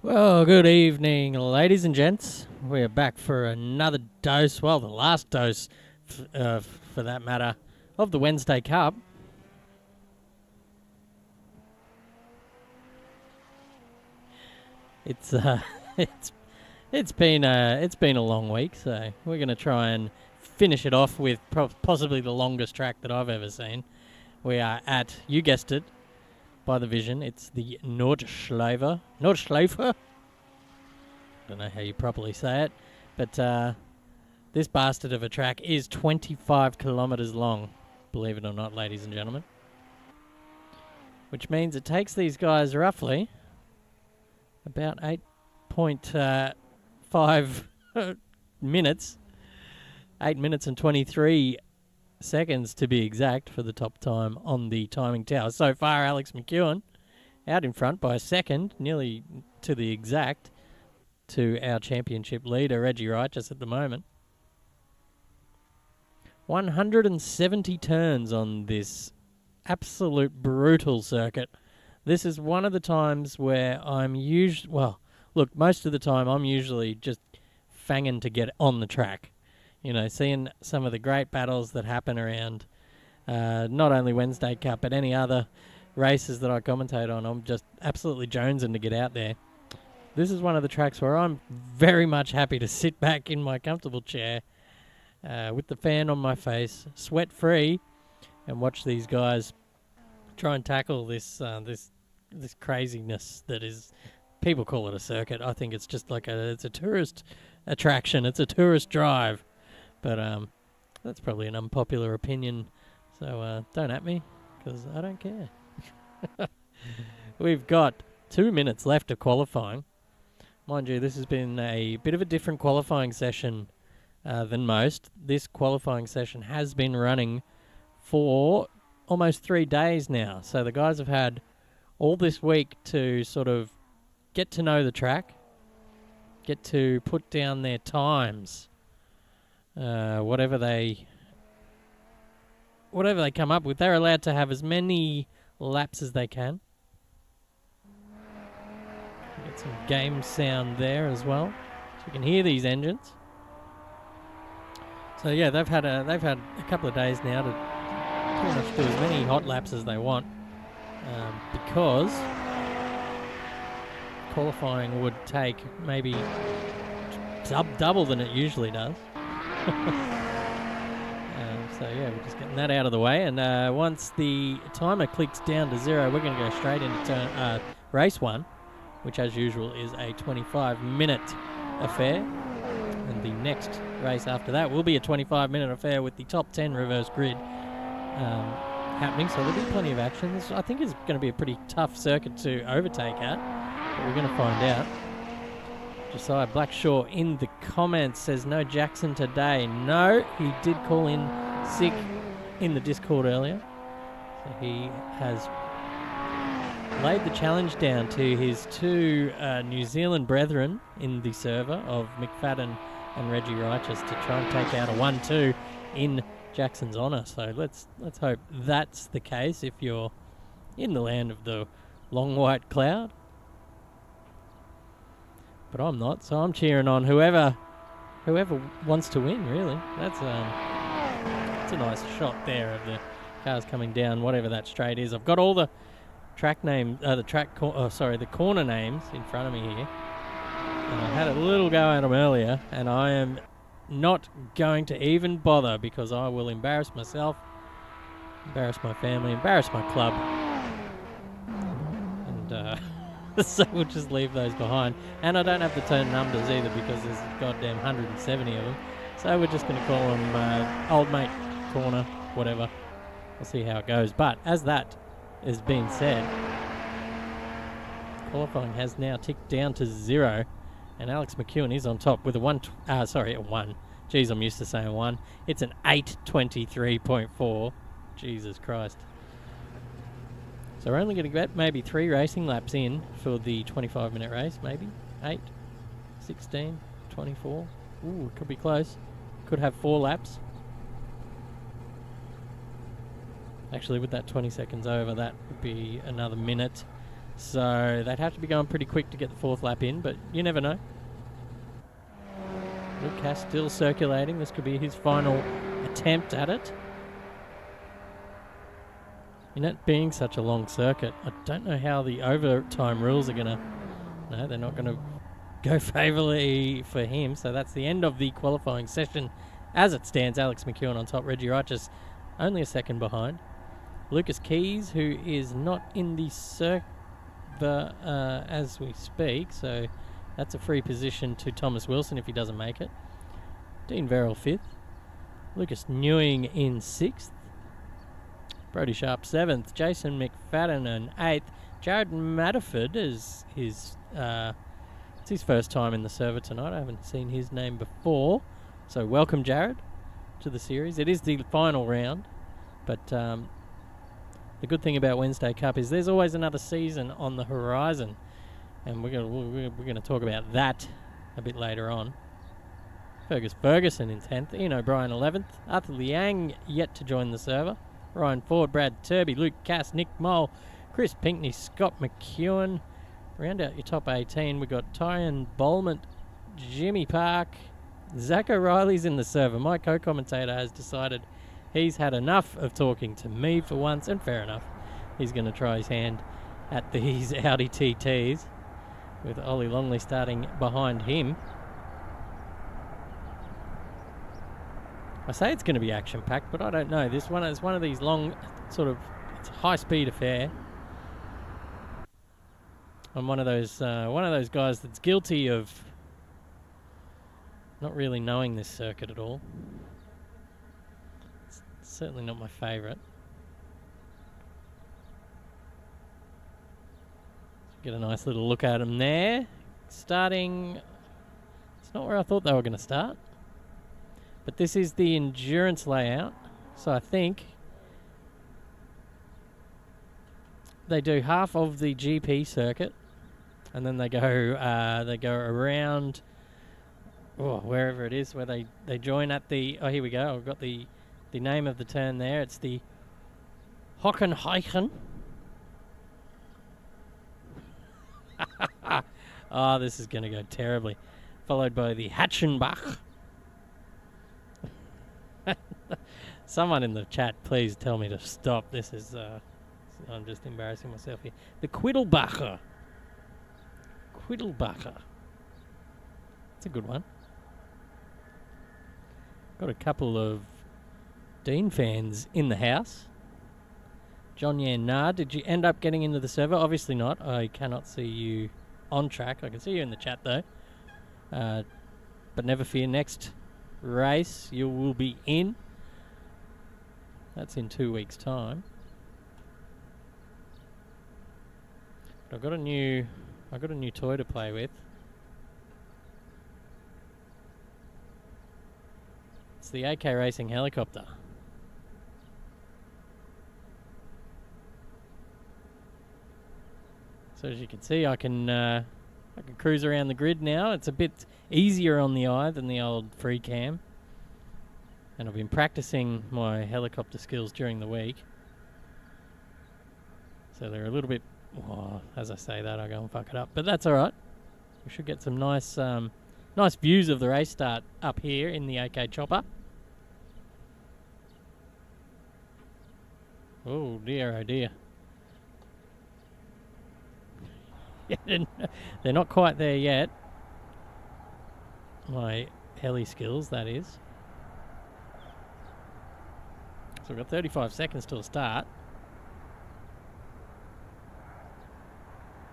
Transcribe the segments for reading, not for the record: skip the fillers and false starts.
Well, good evening, ladies and gents. We're back for another dose, well, the last dose, for that matter, of the Wednesday Cup. It's it's been a long week, so we're gonna try and finish it off with possibly the longest track that I've ever seen. We are at, you guessed it, by the vision. It's the Nordschleife. Nordschleife? Don't know how you properly say it, but this bastard of a track is 25 kilometres long, believe it or not, ladies and gentlemen. Which means it takes these guys roughly about 8.5 minutes, 8 minutes and 23 seconds to be exact for the top time on the timing tower. So far, Alex McEwen out in front by a second, nearly to the exact, to our championship leader, Reggie Wright, just at the moment. 170 turns on this absolute brutal circuit. This is one of the times where I'm usually, well, look, most of the time I'm usually just fanging to get on the track. You know, seeing some of the great battles that happen around not only Wednesday Cup, but any other races that I commentate on, I'm just absolutely jonesing to get out there. This is one of the tracks where I'm very much happy to sit back in my comfortable chair with the fan on my face, sweat-free, and watch these guys try and tackle this craziness that is, people call it a circuit. I think it's just like it's a tourist attraction. It's a tourist drive. But that's probably an unpopular opinion, so don't at me, because I don't care. We've got 2 minutes left of qualifying. Mind you, this has been a bit of a different qualifying session than most. This qualifying session has been running for almost 3 days now. So the guys have had all this week to sort of get to know the track, get to put down their times. Whatever they come up with, they're allowed to have as many laps as they can. Get some game sound there as well, so you can hear these engines. So yeah, they've had a couple of days now to pretty much do as many hot laps as they want, because qualifying would take maybe double than it usually does. So yeah, we're just getting that out of the way, and once the timer clicks down to 0, we're going to go straight into race 1, which as usual is a 25-minute affair, and the next race after that will be a 25-minute affair with the top 10 reverse grid happening, so there'll be plenty of action. This, I think, is going to be a pretty tough circuit to overtake at, but we're going to find out. Josiah Blackshaw in the comments says no Jackson today. No, he did call in sick in the Discord earlier. So he has laid the challenge down to his two New Zealand brethren in the server of McFadden and Reggie Righteous to try and take out a 1-2 in Jackson's honour. So let's hope that's the case if you're in the land of the long white cloud. But I'm not, so I'm cheering on whoever wants to win, really. That's a nice shot there of the cars coming down, whatever that straight is. I've got all the track names, the corner names in front of me here. And I had a little go at them earlier, and I am not going to even bother because I will embarrass myself, embarrass my family, embarrass my club. And so we'll just leave those behind. And I don't have the turn numbers either because there's a goddamn 170 of them. So we're just going to call them Old Mate Corner, whatever. We'll see how it goes. But as that is being said, qualifying has now ticked down to 0. And Alex McEwen is on top with a 1. Jeez, I'm used to saying 1. It's an 8:23.4. Jesus Christ. So we're only going to get maybe 3 racing laps in for the 25-minute race, maybe. 8, 16, 24. Ooh, it could be close. Could have 4 laps. Actually, with that 20 seconds over, that would be another minute. So they'd have to be going pretty quick to get the fourth lap in, but you never know. Lucas still circulating. This could be his final attempt at it. In it being such a long circuit, I don't know how the overtime rules are going to... No, they're not going to go favourably for him. So that's the end of the qualifying session. As it stands, Alex McEwen on top, Reggie Righteous only a second behind. Lucas Keys, who is not in the circuit as we speak, so that's a free position to Thomas Wilson if he doesn't make it. Dean Verrill 5th. Lucas Newing in 6th. Brody Sharp 7th. Jason McFadden in 8th. Jared Matterford is it's his first time in the server tonight. I haven't seen his name before. So welcome, Jared, to the series. It is the final round, but the good thing about Wednesday Cup is there's always another season on the horizon, and we're gonna talk about that a bit later on. Fergus Ferguson in 10th, Ian O'Brien 11th, Arthur Liang yet to join the server, Ryan Ford, Brad Turby, Luke Cass, Nick Mole, Chris Pinkney, Scott McEwen. Round out your top 18, we've got Tyan Bolmont, Jimmy Park, Zach O'Reilly's in the server. My co-commentator has decided he's had enough of talking to me for once, and fair enough. He's going to try his hand at these Audi TTs, with Ollie Longley starting behind him. I say it's going to be action-packed, but I don't know. This one is one of these long, sort of, it's a high-speed affair. I'm one of those guys that's guilty of not really knowing this circuit at all. It's certainly not my favourite. Get a nice little look at them there. Starting, it's not where I thought they were going to start. But this is the endurance layout. So I think they do half of the GP circuit, and then they go around wherever it is where they join at the... Oh, here we go. I've got the name of the turn there. It's the Hockenheichen. Oh, this is going to go terribly. Followed by the Hatchenbach. Someone in the chat, please tell me to stop. This is... I'm just embarrassing myself here. The Quiddlebacher. It's a good one. Got a couple of Dean fans in the house. John Yan did you end up getting into the server? Obviously not. I cannot see you on track. I can see you in the chat though. But never fear, next race you will be in. That's in 2 weeks' time. But I've got a new toy to play with. It's the AK Racing helicopter. So as you can see, I can cruise around the grid now. It's a bit easier on the eye than the old free cam. And I've been practicing my helicopter skills during the week. So they're a little bit... Oh, as I say that, I go and fuck it up. But that's all right. We should get some nice views of the race start up here in the AK chopper. Oh dear, oh dear. They're not quite there yet. My heli skills, that is. So we've got 35 seconds till the start.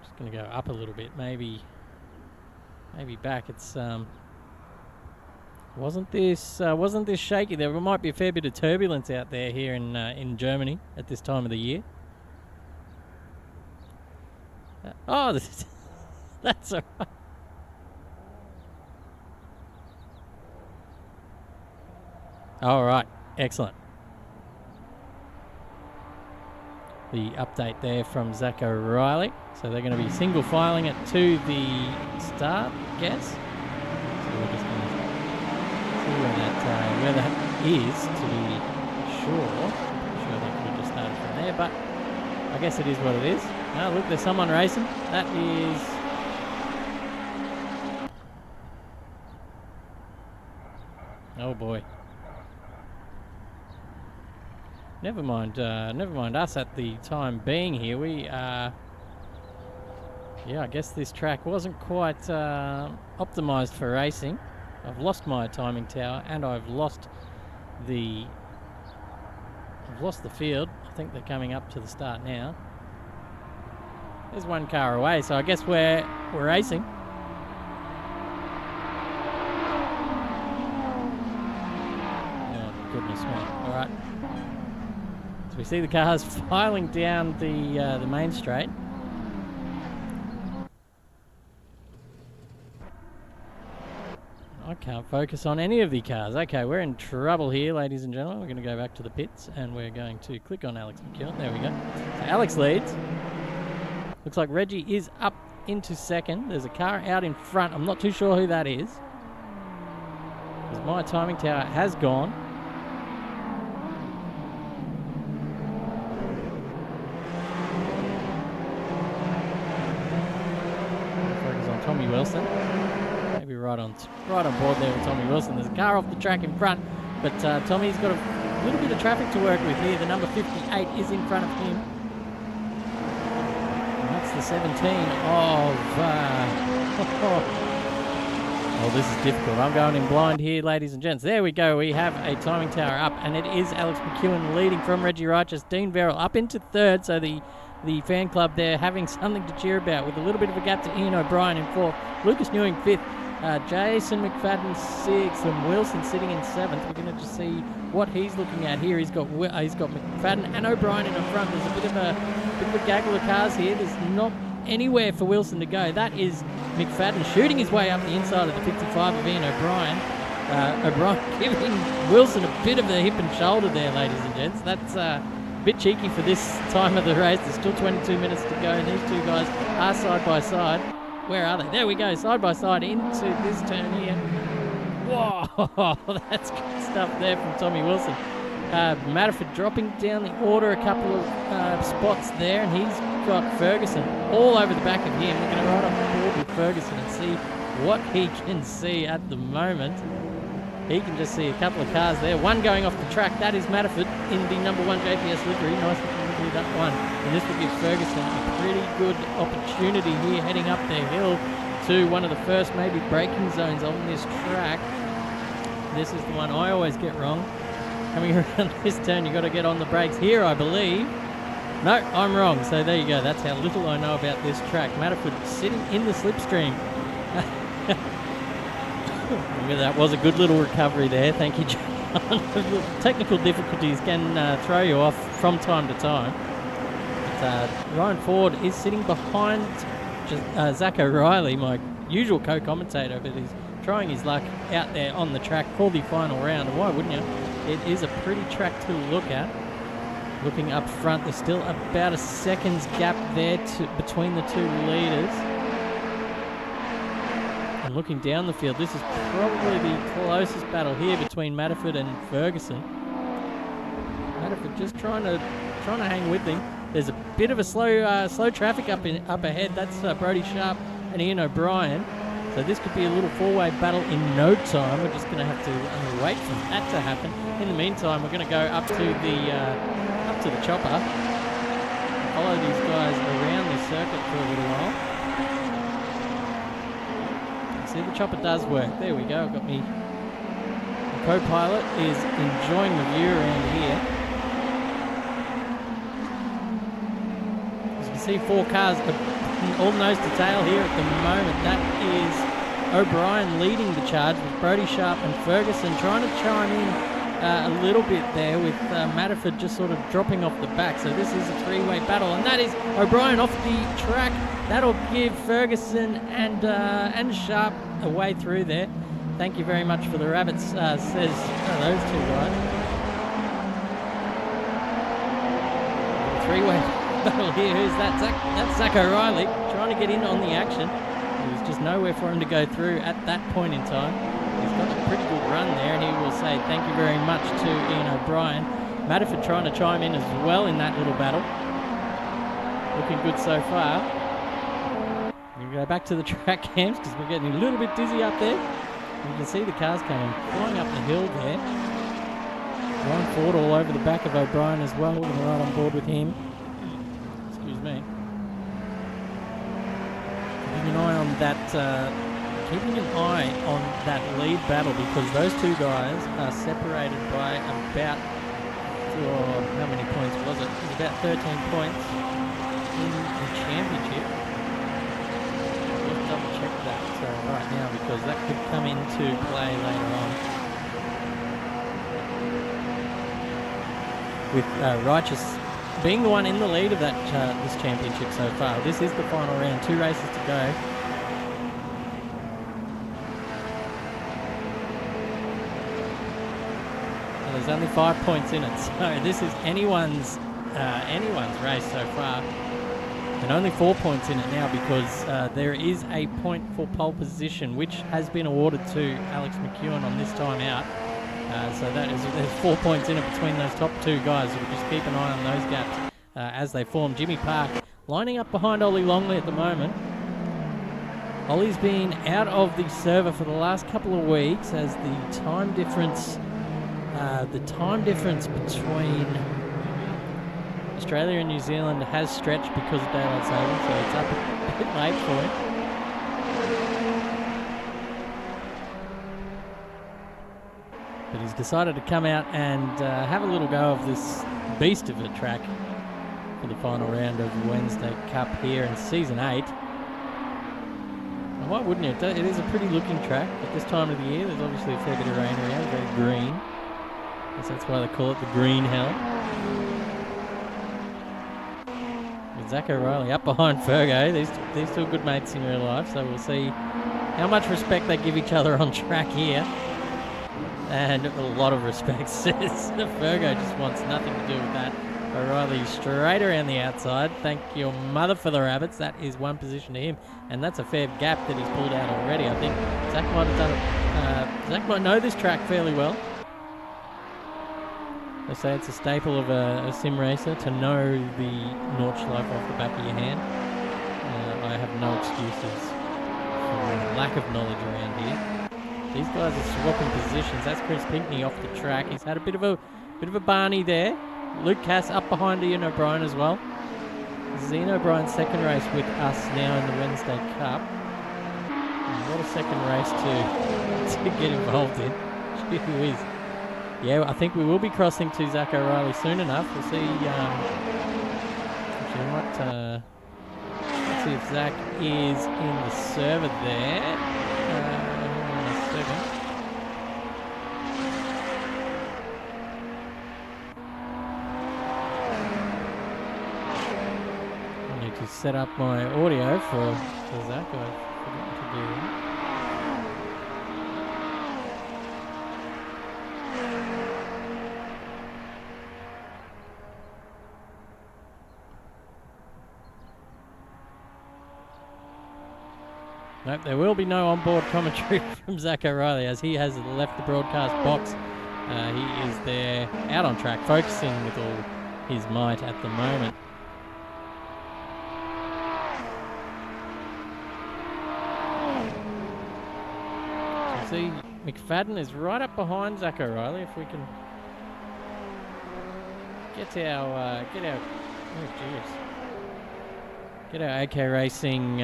Just going to go up a little bit, maybe back. It's wasn't this shaky? There might be a fair bit of turbulence out there here in Germany at this time of the year. That's all right. All right, excellent. The update there from Zach O'Reilly. So they're going to be single filing it to the start, I guess. So we're just going to see where that is to be sure. I'm sure they could have just started from there, but I guess it is what it is. Oh, look, there's someone racing. That is... Oh, boy. Never mind us at the time being here. We are... Yeah, I guess this track wasn't quite optimised for racing. I've lost my timing tower and I've lost the field. I think they're coming up to the start now. There's one car away, so I guess we're racing. Oh goodness me! All right. So we see the cars filing down the main straight. I can't focus on any of the cars. Okay, we're in trouble here, ladies and gentlemen. We're going to go back to the pits and we're going to click on Alex McEwen. There we go. So Alex leads. Looks like Reggie is up into second. There's a car out in front. I'm not too sure who that is, because my timing tower has gone. Focus on Tommy Wilson. Maybe right on board there with Tommy Wilson. There's a car off the track in front, but Tommy's got a little bit of traffic to work with here. The number 58 is in front of him. And that's the 17 of... Oh, this is difficult. I'm going in blind here, ladies and gents. There we go. We have a timing tower up, and it is Alex McEwen leading from Reggie Righteous. Dean Verrill up into third, so the fan club there having something to cheer about, with a little bit of a gap to Ian O'Brien in fourth. Lucas Newing fifth. Jason McFadden sixth, and Wilson sitting in seventh. We're going to just see what he's looking at here. He's got McFadden and O'Brien in the front. There's a bit of a gaggle of cars here. There's not anywhere for Wilson to go. That is McFadden shooting his way up the inside of the 55 of Ian O'Brien. O'Brien giving Wilson a bit of a hip and shoulder there, ladies and gents. That's a bit cheeky for this time of the race. There's still 22 minutes to go, and these two guys are side by side. Where are they? There we go, side by side into this turn here. Whoa, that's good stuff there from Tommy Wilson. Matterford dropping down the order a couple of spots there, and he's got Ferguson all over the back of him. We're going to ride on board with Ferguson and see what he can see at the moment. He can just see a couple of cars there. One going off the track, that is Matterford in the number 1 JPS livery. Nice looking livery, that one. And this will give Ferguson a pretty good opportunity here, heading up the hill to one of the first maybe braking zones on this track. This is the one I always get wrong. Coming around this turn, you've got to get on the brakes here, I believe. No, I'm wrong. So there you go. That's how little I know about this track. Matterford sitting in the slipstream. That was a good little recovery there. Thank you, John. Technical difficulties can throw you off from time to time. But, Ryan Ford is sitting behind Zach O'Reilly, my usual co-commentator, but he's trying his luck out there on the track for the final round. And why wouldn't you? It is a pretty track to look at. Looking up front, there's still about a second's gap there between the two leaders. And looking down the field, this is probably the closest battle here between Matterford and Ferguson. Matterford just trying to hang with him. There's a bit of a slow traffic up ahead. That's Brodie Sharp and Ian O'Brien. So this could be a little four-way battle in no time. We're just going to have to wait for that to happen. In the meantime, we're going to go up to the chopper, follow these guys around the circuit for a little while. See, the chopper does work. There we go. I've got me. The co-pilot is enjoying the view around here. As you can see, 4 cars all nose to tail here at the moment. That is O'Brien leading the charge with Brodie Sharp and Ferguson trying to chime in a little bit there, with Matterford just sort of dropping off the back. So this is a 3-way battle, and that is O'Brien off the track. That'll give Ferguson and Sharp a way through there. Thank you very much for the rabbits, says those two guys. 3-way battle here. Who's that? That's Zach O'Reilly trying to get in on the action. There's just nowhere for him to go through at that point in time. He's got a pretty good run there, and he will say thank you very much to Ian O'Brien. Matterford trying to chime in as well in that little battle. looking good so far. We'll go back to the track cams because we're getting a little bit dizzy up there. You can see the cars coming, flying up the hill there. Ryan Ford all over the back of O'Brien as well. We're going to ride on board with him. Excuse me. Keeping an eye on that lead battle because those two guys are separated by about, how many points was it? It was about 13 points in the championship. Let's double check that right now because that could come into play later on. With Righteous being the one in the lead of that this championship so far. This is the final round, 2 races to go. And there's only 5 points in it, so this is anyone's race so far. And only 4 points in it now because there is a point for pole position, which has been awarded to Alex McEwen on this time out. So there's 4 points in it between those top 2 guys. So we'll just keep an eye on those gaps as they form. Jimmy Park lining up behind Ollie Longley at the moment. Ollie's been out of the server for the last couple of weeks as the time difference between Australia and New Zealand has stretched because of daylight saving, so it's up a bit late for him. But he's decided to come out and have a little go of this beast of a track for the final round of the Wednesday Cup here in Season 8. And why wouldn't it? It is a pretty looking track at this time of the year. There's obviously a fair bit of rain around, very green. I guess that's why they call it the Green Hell. With Zach O'Reilly up behind Fergo. These two are good mates in real life, so we'll see how much respect they give each other on track here. And a lot of respect, says Fergo just wants nothing to do with that. O'Reilly straight around the outside. Thank your mother for the rabbits. That is one position to him. And that's a fair gap that he's pulled out already. I think Zach might have done it. Zach might know this track fairly well. They say it's a staple of a sim racer to know the Nordschleife off the back of your hand. I have no excuses for lack of knowledge around here. These guys are swapping positions. That's Chris Pinkney off the track. He's had a bit of a Barney there. Luke Cass up behind Ian O'Brien as well. This is Ian O'Brien's second race with us now in the Wednesday Cup. And what a second race to get involved in. Gee whiz. Yeah, I think we will be crossing to Zach O'Reilly soon enough. We'll see. Let's see if Zach is in the server there. I need to set up my audio for Zach. I forgot to do that. Nope, there will be no onboard commentary from Zach O'Reilly as he has left the broadcast box. He is there out on track, focusing with all his might at the moment. So see, McFadden is right up behind Zach O'Reilly. If we can get our AK Racing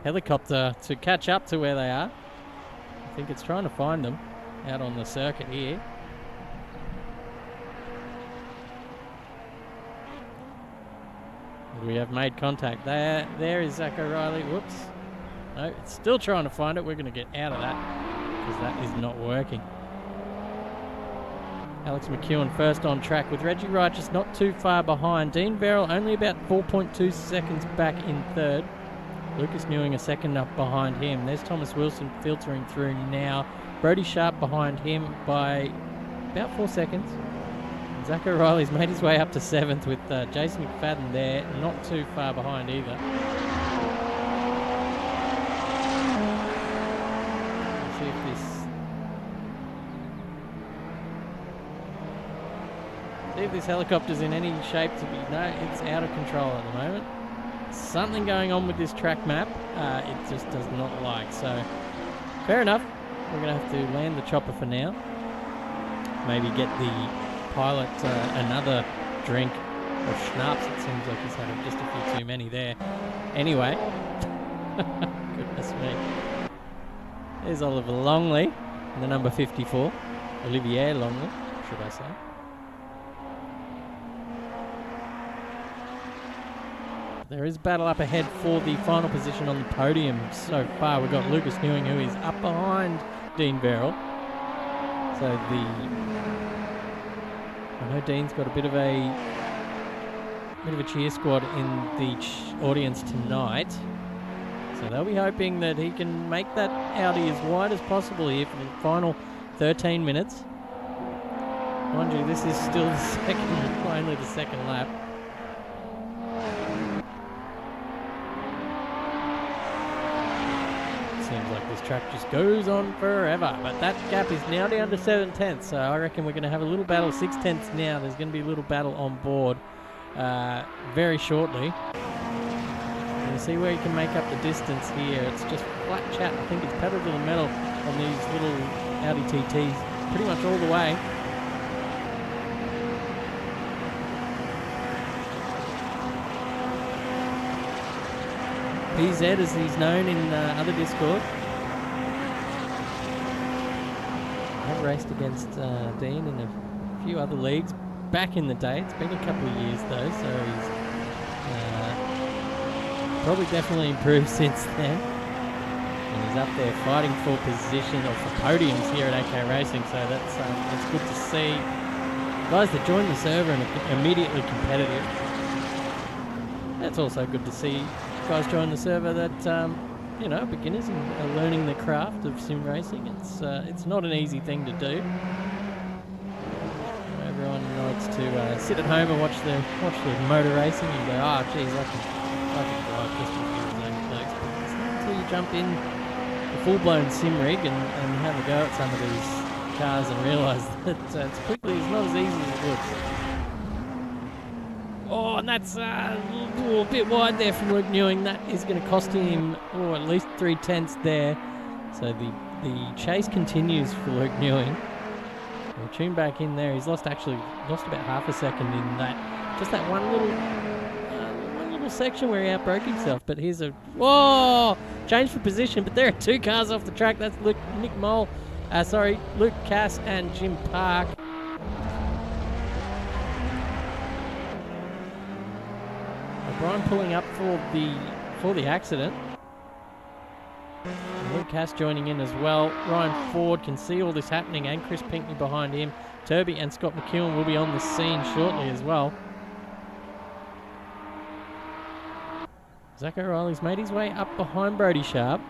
helicopter to catch up to where they are. I think it's trying to find them out on the circuit here. We have made contact. There is Zach O'Reilly. Whoops. No, it's still trying to find it. We're going to get out of that because that is not working. Alex McEwen first on track with Reggie Righteous not too far behind. Dean Verrill only about 4.2 seconds back in third. Lucas Newing a second up behind him. There's Thomas Wilson filtering through now. Brody Sharp behind him by about 4 seconds. Zach O'Reilly's made his way up to 7th with Jason McFadden there, not too far behind either. Let's see if this... See if this helicopter's in any shape to be... No, it's out of control at the moment. Something going on with this track map. It just does not like. So, fair enough. We're going to have to land the chopper for now. Maybe get the pilot another drink of schnapps. It seems like he's had just a few too many there. Anyway. Goodness me. There's Oliver Longley, the number 54. Olivier Longley, should I say. There is battle up ahead for the final position on the podium so far. We've got Lucas Newing, who is up behind Dean Verrill. So I know Dean's got a bit of a cheer squad in the audience tonight. So they'll be hoping that he can make that Audi as wide as possible here for the final 13 minutes. Mind you, this is still only the second lap. Seems like this track just goes on forever, but that gap is now down to 7/10, so I reckon we're going to have a little battle, 6/10 now. There's going to be a little battle on board very shortly. You see where you can make up the distance here. It's just flat chat. I think it's pedal to the metal on these little Audi TTs pretty much all the way. PZ, as he's known in other Discord. I've raced against Dean in a few other leagues back in the day. It's been a couple of years though, so he's probably definitely improved since then. And he's up there fighting for position or for podiums here at AK Racing, so that's good to see. Guys that join the server and are immediately competitive. That's also good to see guys join the server that beginners and are learning the craft of sim racing. It's not an easy thing to do. Everyone likes to sit at home and watch the motor racing and go, oh geez, I can drive just as good as those blokes. But it's not until you jump in a full-blown sim rig and have a go at some of these cars and realise that it's quickly it's not as easy as it looks. Oh, and that's a bit wide there from Luke Newing. That is going to cost him at least 3/10 there. So the chase continues for Luke Newing. We'll tune back in there. He's lost about half a second in that one little section where he outbroke himself. But here's whoa, change for position. But there are two cars off the track. That's Luke Cass and Jim Park. Brian pulling up for the accident. Luke Cass joining in as well. Ryan Ford can see all this happening, and Chris Pinkney behind him. Turby and Scott McEwen will be on the scene shortly as well. Zach O'Reilly's made his way up behind Brodie Sharp.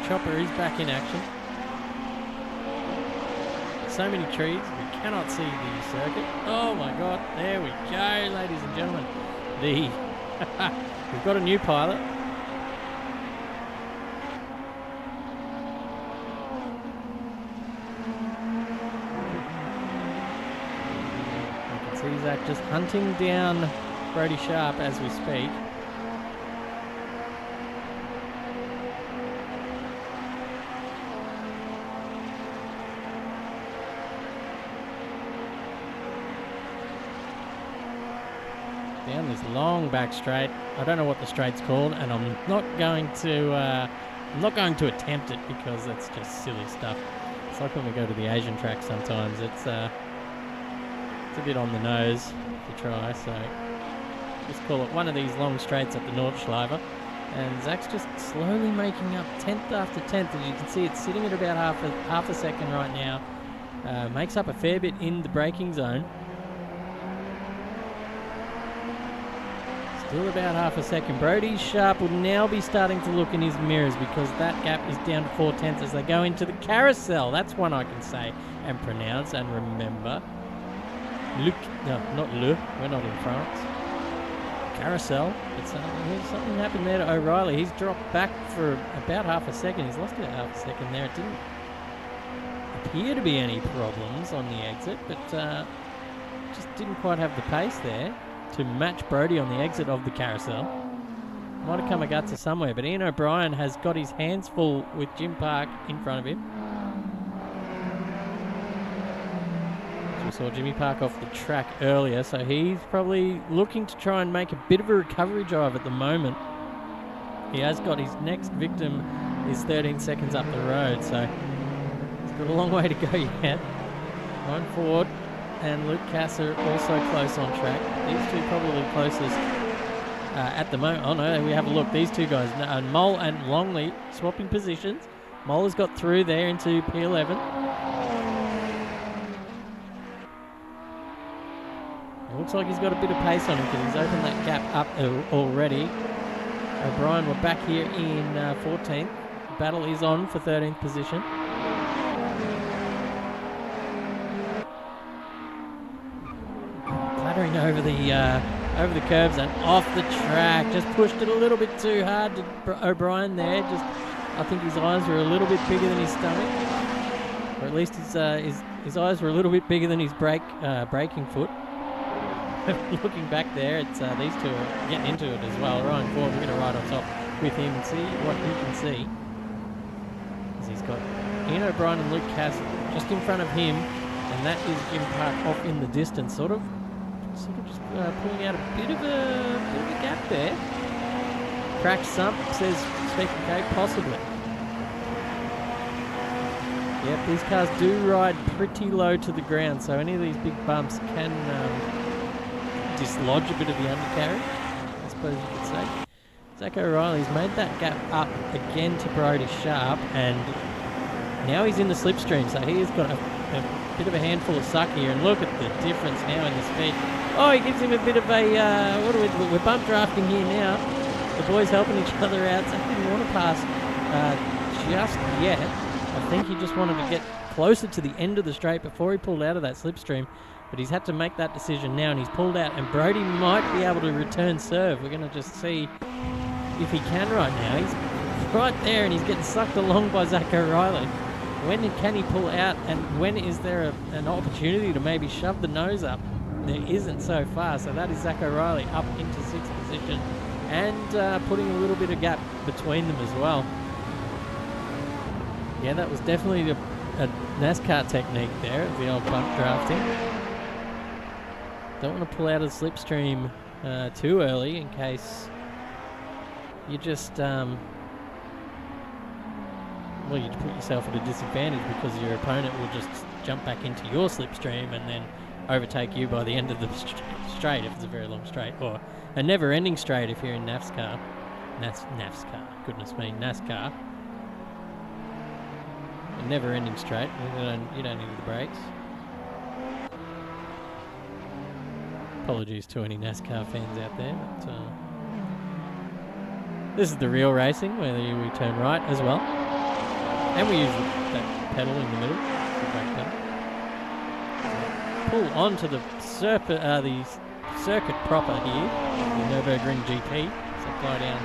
Chopper is back in action. So many trees, we cannot see the circuit. Oh my god, there we go, ladies and gentlemen. We've got a new pilot. You can see Zach just hunting down Brodie Sharp as we speak. Down this long back straight. I don't know what the straight's called, and I'm not going to attempt it because that's just silly stuff. It's like when we go to the Asian track sometimes. It's a bit on the nose if you try. So just call it one of these long straights at the Nordschleife. And Zach's just slowly making up 10th after 10th. As you can see, it's sitting at about half a second right now. Makes up a fair bit in the braking zone. Still about half a second. Brodie Sharp will now be starting to look in his mirrors because that gap is down to 4/10 as they go into the carousel. That's one I can say and pronounce and remember. We're not in France. Carousel But something happened there to O'Reilly. He's dropped back for about half a second. He's lost about half a second there. It didn't appear to be any problems on the exit, but just didn't quite have the pace there to match Brodie on the exit of the carousel. Might have come a gutter somewhere, but Ian O'Brien has got his hands full with Jim Park in front of him. So we saw Jimmy Park off the track earlier, so he's probably looking to try and make a bit of a recovery drive at the moment. He has got his next victim is 13 seconds up the road, so he's got a long way to go yet. Ryan Ford and Luke Cass are also close on track. These two probably closest at the moment. Oh no, we have a look. These two guys, Mole and Longley, swapping positions. Mole has got through there into P11. It looks like he's got a bit of pace on him because he's opened that gap up already. O'Brien, we're back here in 14th. Battle is on for 13th position. Clattering over the curbs and off the track. Just pushed it a little bit too hard to O'Brien there. I think his eyes were a little bit bigger than his stomach, or at least his eyes were a little bit bigger than his braking foot. Looking back there, it's these two are getting into it as well. Ryan Ford, we're going to ride on top with him and see what he can see. As he's got Ian O'Brien and Luke Cass just in front of him, and that is Jim Park off in the distance, sort of just pulling out a bit of a gap there. Cracked sump, says Speaking Cape, possibly. Yep, these cars do ride pretty low to the ground, so any of these big bumps can dislodge a bit of the undercarriage, I suppose you could say. Zach O'Reilly's made that gap up again to Brodie Sharp, and now he's in the slipstream, so he has got a bit of a handful of suck here, and look at the difference now in the speed. Oh, he gives him a bit of a, we're bump drafting here now. The boys helping each other out. Zach didn't want to pass just yet. I think he just wanted to get closer to the end of the straight before he pulled out of that slipstream. But he's had to make that decision now, and he's pulled out, and Brodie might be able to return serve. We're going to just see if he can right now. He's right there, and he's getting sucked along by Zach O'Reilly. When can he pull out, and when is there an opportunity to maybe shove the nose up? There isn't so far, so that is Zach O'Reilly up into 6th position and putting a little bit of gap between them as well. Yeah, that was definitely a NASCAR technique there, the old bump drafting. Don't want to pull out of the slipstream too early in case you just, you put yourself at a disadvantage because your opponent will just jump back into your slipstream and then overtake you by the end of the straight if it's a very long straight, or a never-ending straight if you're in NASCAR. NASCAR, goodness me, NASCAR. A never-ending straight. You don't need the brakes. Apologies to any NASCAR fans out there, but this is the real racing where we turn right as well, and we use that pedal in the middle, the brake pedal. Pull onto the circuit proper here, the Nürburgring GP, so fly down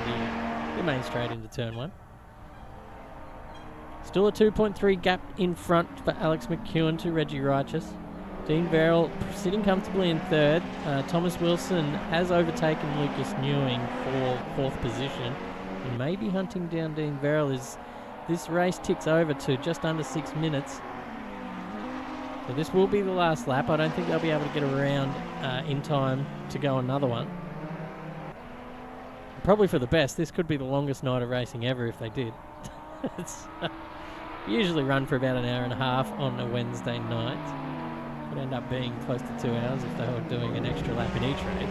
the main straight into turn 1. Still a 2.3 gap in front for Alex McEwen to Reggie Righteous. Dean Verrill sitting comfortably in 3rd. Thomas Wilson has overtaken Lucas Newing for 4th position and may be hunting down Dean Verrill as this race ticks over to just under 6 minutes. So this will be the last lap. I don't think they'll be able to get around in time to go another one. Probably for the best. This could be the longest night of racing ever if they did. It's usually run for about an hour and a half on a Wednesday night. Could end up being close to 2 hours if they were doing an extra lap in each race.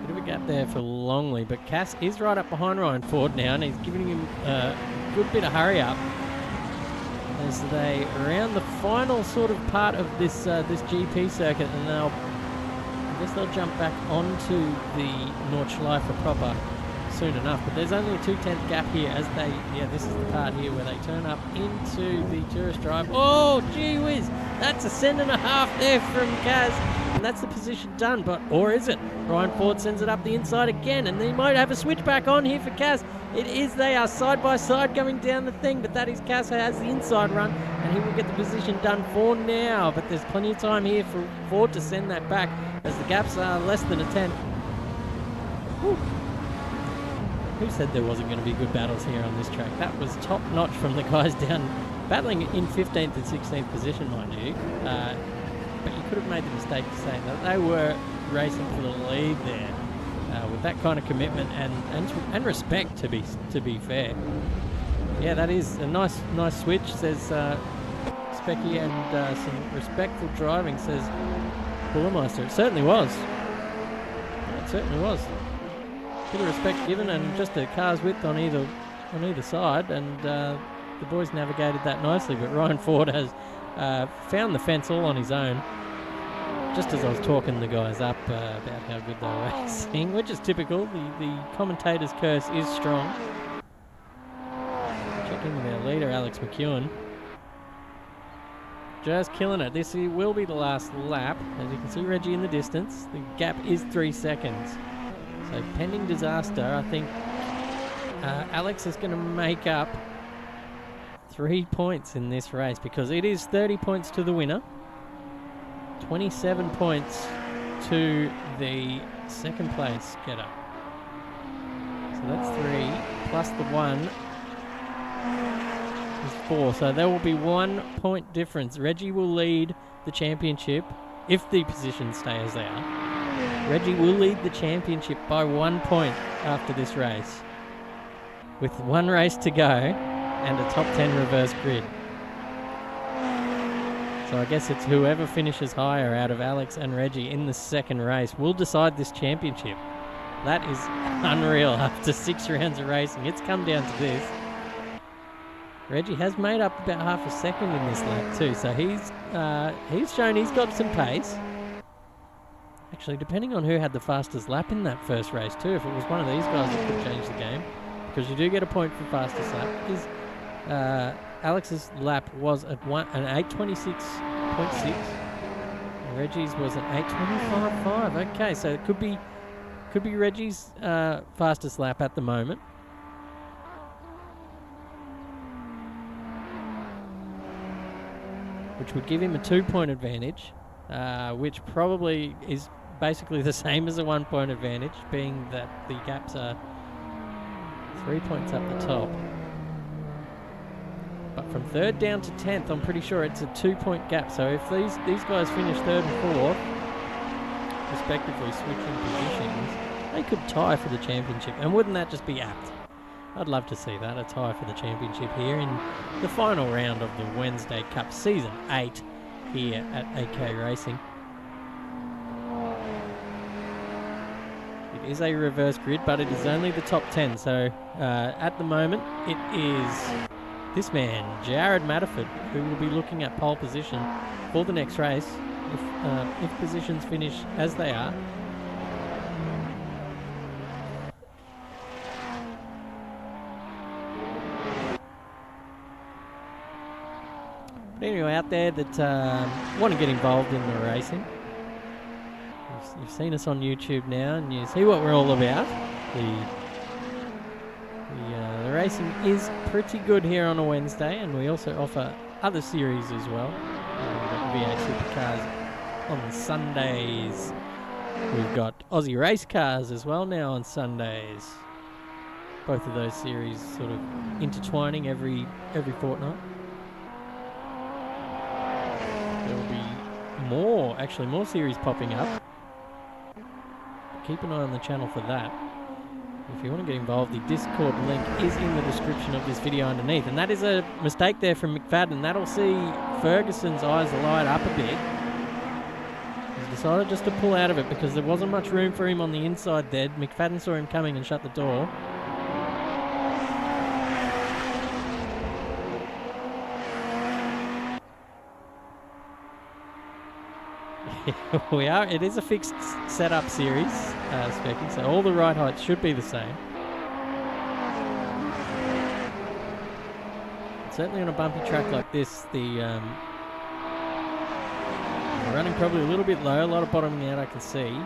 Bit of a gap there for Longley, but Cass is right up behind Ryan Ford now, and he's giving him a good bit of hurry up as they round the final sort of part of this GP circuit, and I guess they'll jump back onto the Nordschleife proper soon enough, but there's only a 2/10 gap here as they, this is the part here where they turn up into the tourist drive. Oh, gee whiz, that's a cent and a half there from Kaz, and that's the position done, or is it? Ryan Ford sends it up the inside again, and they might have a switch back on here for Kaz. It is, they are side by side going down the thing, but that is Kaz who has the inside run, and he will get the position done for now, but there's plenty of time here for Ford to send that back as the gaps are less than a 10. Whew. Who said there wasn't going to be good battles here on this track? That was top notch from the guys down battling in 15th and 16th position, mind you. But you could have made the mistake of saying that they were racing for the lead there with that kind of commitment and respect, to be fair. Yeah, that is a nice switch, says Specky, and some respectful driving, says Bullermeister. It certainly was. It certainly was. Bit of respect given, and just a car's width on either side, and the boys navigated that nicely. But Ryan Ford has found the fence all on his own. Just as I was talking the guys up about how good they were racing, which is typical. The commentator's curse is strong. Checking with our leader, Alex McEwen. Just killing it. This will be the last lap. As you can see, Reggie in the distance. The gap is 3 seconds. So pending disaster, I think Alex is going to make up 3 points in this race, because it is 30 points to the winner, 27 points to the second place getter. So that's 3 plus the 1 is 4. So there will be 1 point difference. Reggie will lead the championship if the positions stay as they are. Reggie will lead the championship by 1 point after this race, with 1 race to go and a top 10 reverse grid. So I guess it's whoever finishes higher out of Alex and Reggie in the second race will decide this championship. That is unreal after 6 rounds of racing. It's come down to this. Reggie has made up about half a second in this lap too, so he's shown he's got some pace. Actually, depending on who had the fastest lap in that first race too, if it was one of these guys, it could change the game, because you do get a point for fastest lap. Alex's lap was at an 8:26.6, and Reggie's was an 8:25.5. Okay, so it could be Reggie's fastest lap at the moment. Which would give him a 2-point advantage, which probably is basically the same as a 1-point advantage, being that the gaps are 3 points up the top. But from 3rd down to 10th, I'm pretty sure it's a 2-point gap. So if these guys finish 3rd and 4th, respectively switching positions, they could tie for the championship. And wouldn't that just be apt? I'd love to see that, a tie for the championship here in the final round of the Wednesday Cup Season 8 here at AK Racing. It is a reverse grid, but it is only the top 10. So at the moment, it is this man, Jared Matterford, who will be looking at pole position for the next race if positions finish as they are. But anyway, out there that want to get involved in the racing, you've seen us on YouTube now, and you see what we're all about. The racing is pretty good here on a Wednesday, and we also offer other series as well. We've got V8 Supercars on Sundays. We've got Aussie Race Cars as well now on Sundays. Both of those series sort of intertwining every fortnight. There will be more series popping up. Keep an eye on the channel for that. If you want to get involved, the Discord link is in the description of this video underneath. And that is a mistake there from McFadden. That'll see Ferguson's eyes light up a bit. He's decided just to pull out of it because there wasn't much room for him on the inside there. McFadden saw him coming and shut the door. We are. It is a fixed setup series, Specky, so all the ride heights should be the same. Certainly on a bumpy track like this, they're running probably a little bit low. A lot of bottoming out I can see.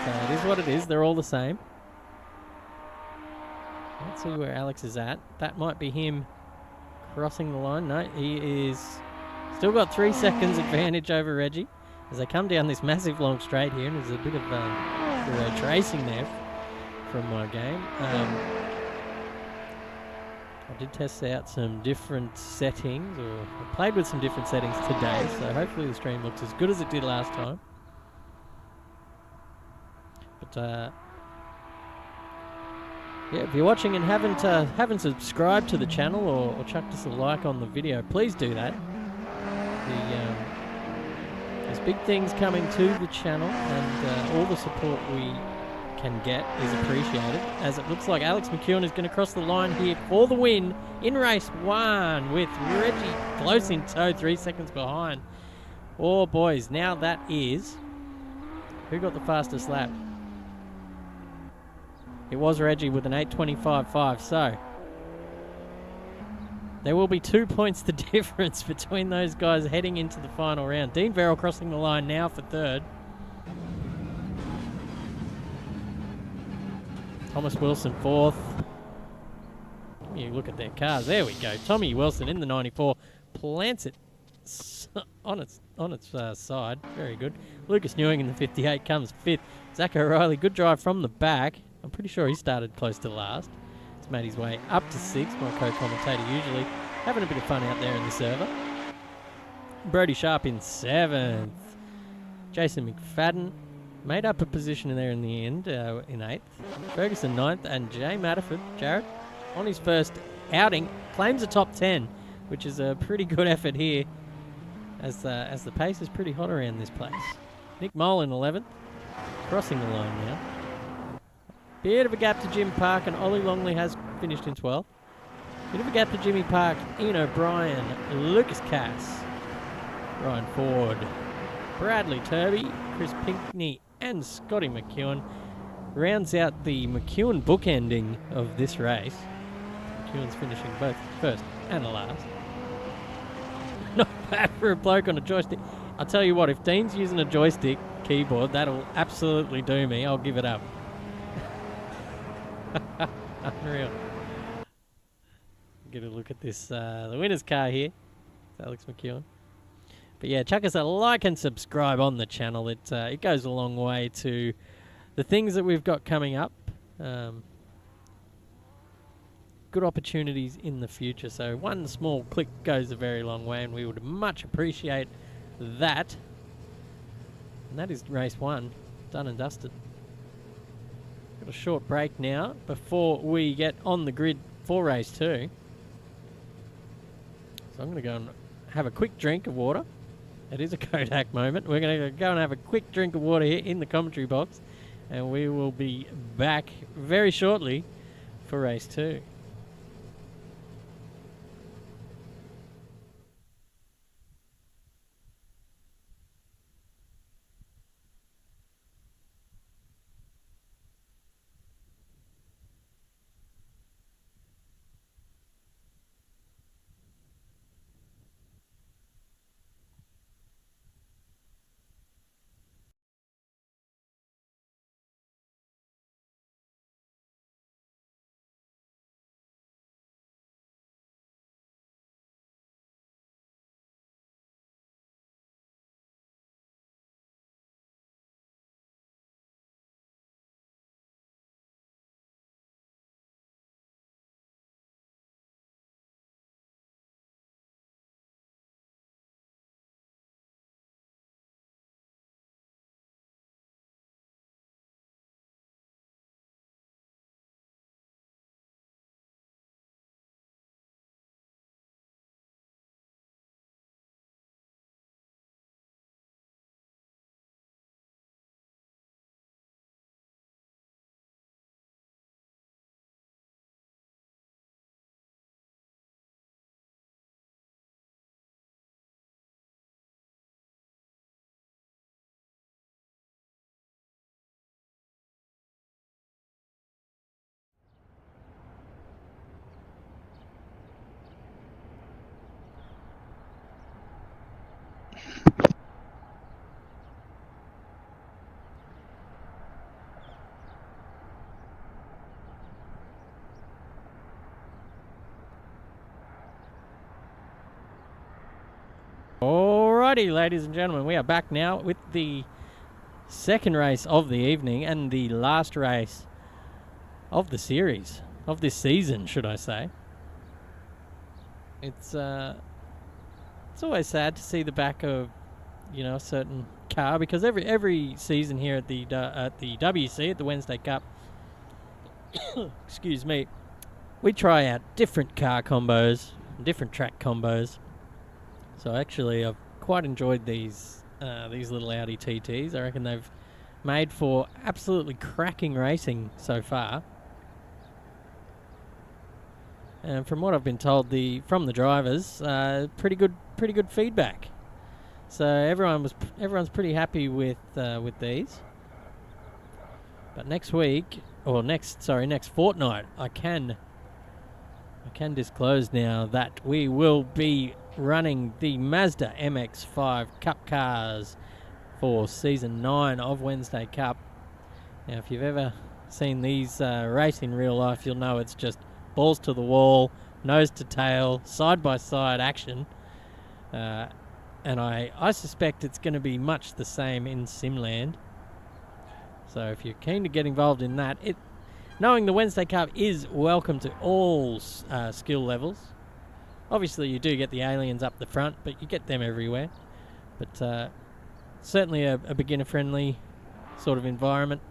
But it is what it is. They're all the same. Let's see where Alex is at. That might be him crossing the line. No, he is still got 3 seconds advantage over Reggie as they come down this massive long straight here, and there's a bit of road racing there from my game. I did test out some different settings, or I played with some different settings today, so hopefully the stream looks as good as it did last time. But yeah, if you're watching and haven't subscribed to the channel or chucked us a like on the video, please do that. There's big things coming to the channel, and all the support we can get is appreciated, as it looks like Alex McEwen is going to cross the line here for the win in race 1 with Reggie close in tow, 3 seconds behind. Oh boys, now that is who got the fastest lap. It was Reggie with an 8:25.5, so there will be 2 points the difference between those guys heading into the final round. Dean Verrill crossing the line now for 3rd. Thomas Wilson 4th. You look at their cars. There we go. Tommy Wilson in the 94 plants it on its side. Very good. Lucas Newing in the 58 comes 5th. Zach O'Reilly, good drive from the back. I'm pretty sure he started close to last. He's made his way up to 6th. My co-commentator usually having a bit of fun out there in the server. Brody Sharp in 7th. Jason McFadden made up a position in there in the end, in 8th. Ferguson 9th, and Jay Matterford, Jared, on his first outing, claims a top 10, which is a pretty good effort here, as the pace is pretty hot around this place. Nick Mole in 11th, crossing the line now. Bit of a gap to Jim Park, and Ollie Longley has finished in 12th. Bit of a gap to Jimmy Park, Ian O'Brien, Lucas Cass, Ryan Ford, Bradley Turby, Chris Pinkney, and Scotty McEwen rounds out the McEwen bookending of this race. McEwen's finishing both first and last. Not bad for a bloke on a joystick. I'll tell you what, if Dean's using a joystick keyboard, that'll absolutely do me. I'll give it up. Unreal. Get a look at this, the winner's car here. It's Alex McEwen. But yeah, chuck us a like and subscribe on the channel. It goes a long way to the things that we've got coming up. Good opportunities in the future. So one small click goes a very long way, and we would much appreciate that. And that is race 1, done and dusted. Got a short break now before we get on the grid for race 2. So I'm going to go and have a quick drink of water. It is a Kodak moment. We're going to go and have a quick drink of water here in the commentary box, and we will be back very shortly for race 2. Alrighty, ladies and gentlemen, we are back now with the second race of the evening and the last race of the series, of this season, should I say. It's always sad to see the back of, a certain car, because every season here at the WC, at the Wednesday Cup, excuse me, we try out different car combos, different track combos. So actually, I've quite enjoyed these little Audi TTs. I reckon they've made for absolutely cracking racing so far. And from what I've been told, from the drivers, pretty good feedback. So everyone's pretty happy with these. But next fortnight, I can disclose now that we will be running the Mazda MX-5 Cup cars for Season 9 of Wednesday Cup. Now, if you've ever seen these race in real life, you'll know it's just balls to the wall, nose to tail, side-by-side action. And I suspect it's going to be much the same in Simland. So if you're keen to get involved in that, knowing the Wednesday Cup is welcome to all skill levels. Obviously, you do get the aliens up the front, but you get them everywhere. But certainly a beginner-friendly sort of environment.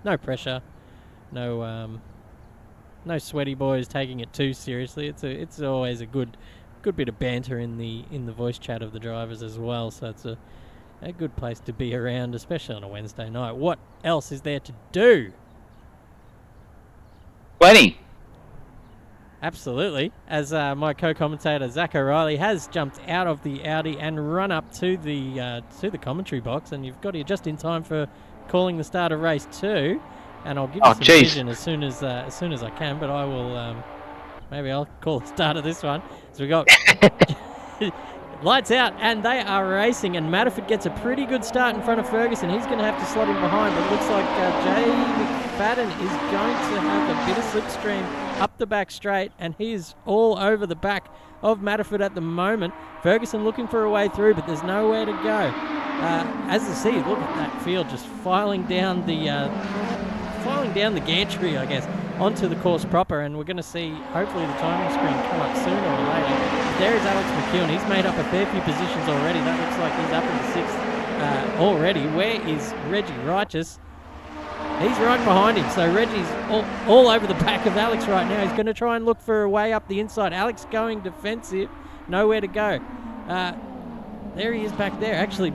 No pressure, no sweaty boys taking it too seriously. It's always a good bit of banter in the voice chat of the drivers as well. So it's a good place to be around, especially on a Wednesday night. What else is there to do? Plenty. Absolutely. As my co-commentator Zach O'Reilly has jumped out of the Audi and run up to the commentary box, and you've got here just in time for calling the start of race 2. And I'll give you some vision as soon as I can. But I will maybe I'll call the start of this one. So we got lights out, and they are racing. And Matterford gets a pretty good start in front of Ferguson. He's going to have to slot in behind, but it looks like Jay McFadden is going to have a bit of slipstream up the back straight, and he is all over the back of Matterford at the moment. Ferguson looking for a way through, but there's nowhere to go. As you see, look at that field just filing down the gantry, I guess, onto the course proper, and we're going to see hopefully the timing screen come up sooner or later. There is Alex McEwen. He's made up a fair few positions already. That looks like he's up in the 6th already. Where is Reggie Righteous? He's right behind him, so Reggie's all over the back of Alex right now. He's going to try and look for a way up the inside. Alex going defensive, nowhere to go. There he is back there. Actually,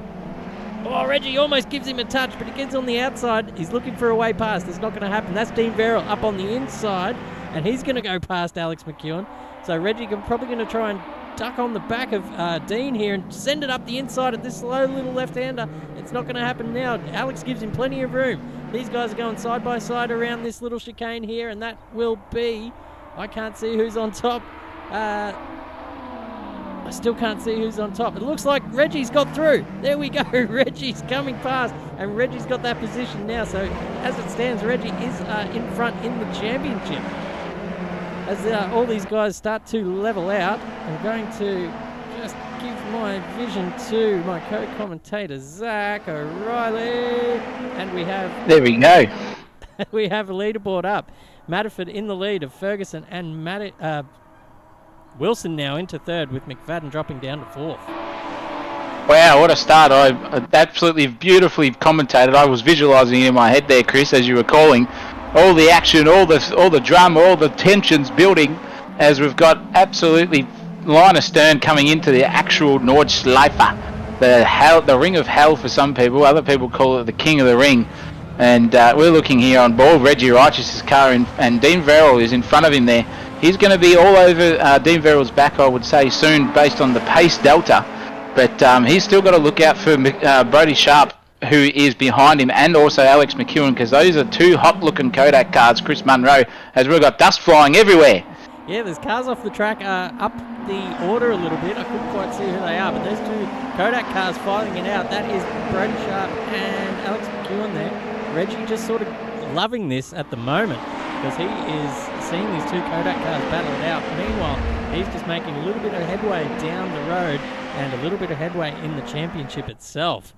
Reggie almost gives him a touch, but he gets on the outside. He's looking for a way past. It's not going to happen. That's Dean Verrill up on the inside, and he's going to go past Alex McEwen. So Reggie probably going to try and duck on the back of Dean here and send it up the inside at this slow little left-hander. It's not going to happen now. Alex gives him plenty of room. These guys are going side by side around this little chicane here, and that will be... I can't see who's on top. I still can't see who's on top. It looks like Reggie's got through. There we go. Reggie's coming past, and Reggie's got that position now. So as it stands, Reggie is in front in the championship. As all these guys start to level out, I'm going to just give my vision to my co-commentator, Zach O'Reilly. And we have... There we go. We have a leaderboard up. Matterford in the lead of Ferguson and Wilson now into 3rd, with McFadden dropping down to 4th. Wow, what a start. I absolutely beautifully commentated. I was visualising in my head there, Chris, as you were calling. All the action, all the drama, all the tensions building, as we've got absolutely line astern coming into the actual Nordschleife, the ring of hell for some people. Other people call it the king of the ring. And we're looking here on board Reggie Righteous's car, and Dean Verrill is in front of him there. He's going to be all over Dean Verrill's back, I would say, soon, based on the pace delta. But he's still got to look out for Brodie Sharp, who is behind him, and also Alex McEwen, because those are two hot-looking Kodak cars, Chris Munro, as we've got dust flying everywhere. Yeah, there's cars off the track up the order a little bit. I couldn't quite see who they are, but there's 2 Kodak cars fighting it out. That is Brodie Sharp and Alex McEwen there. Reggie just sort of loving this at the moment. because he is seeing these two Kodak cars battle it out. Meanwhile, he's just making a little bit of headway down the road and a little bit of headway in the championship itself.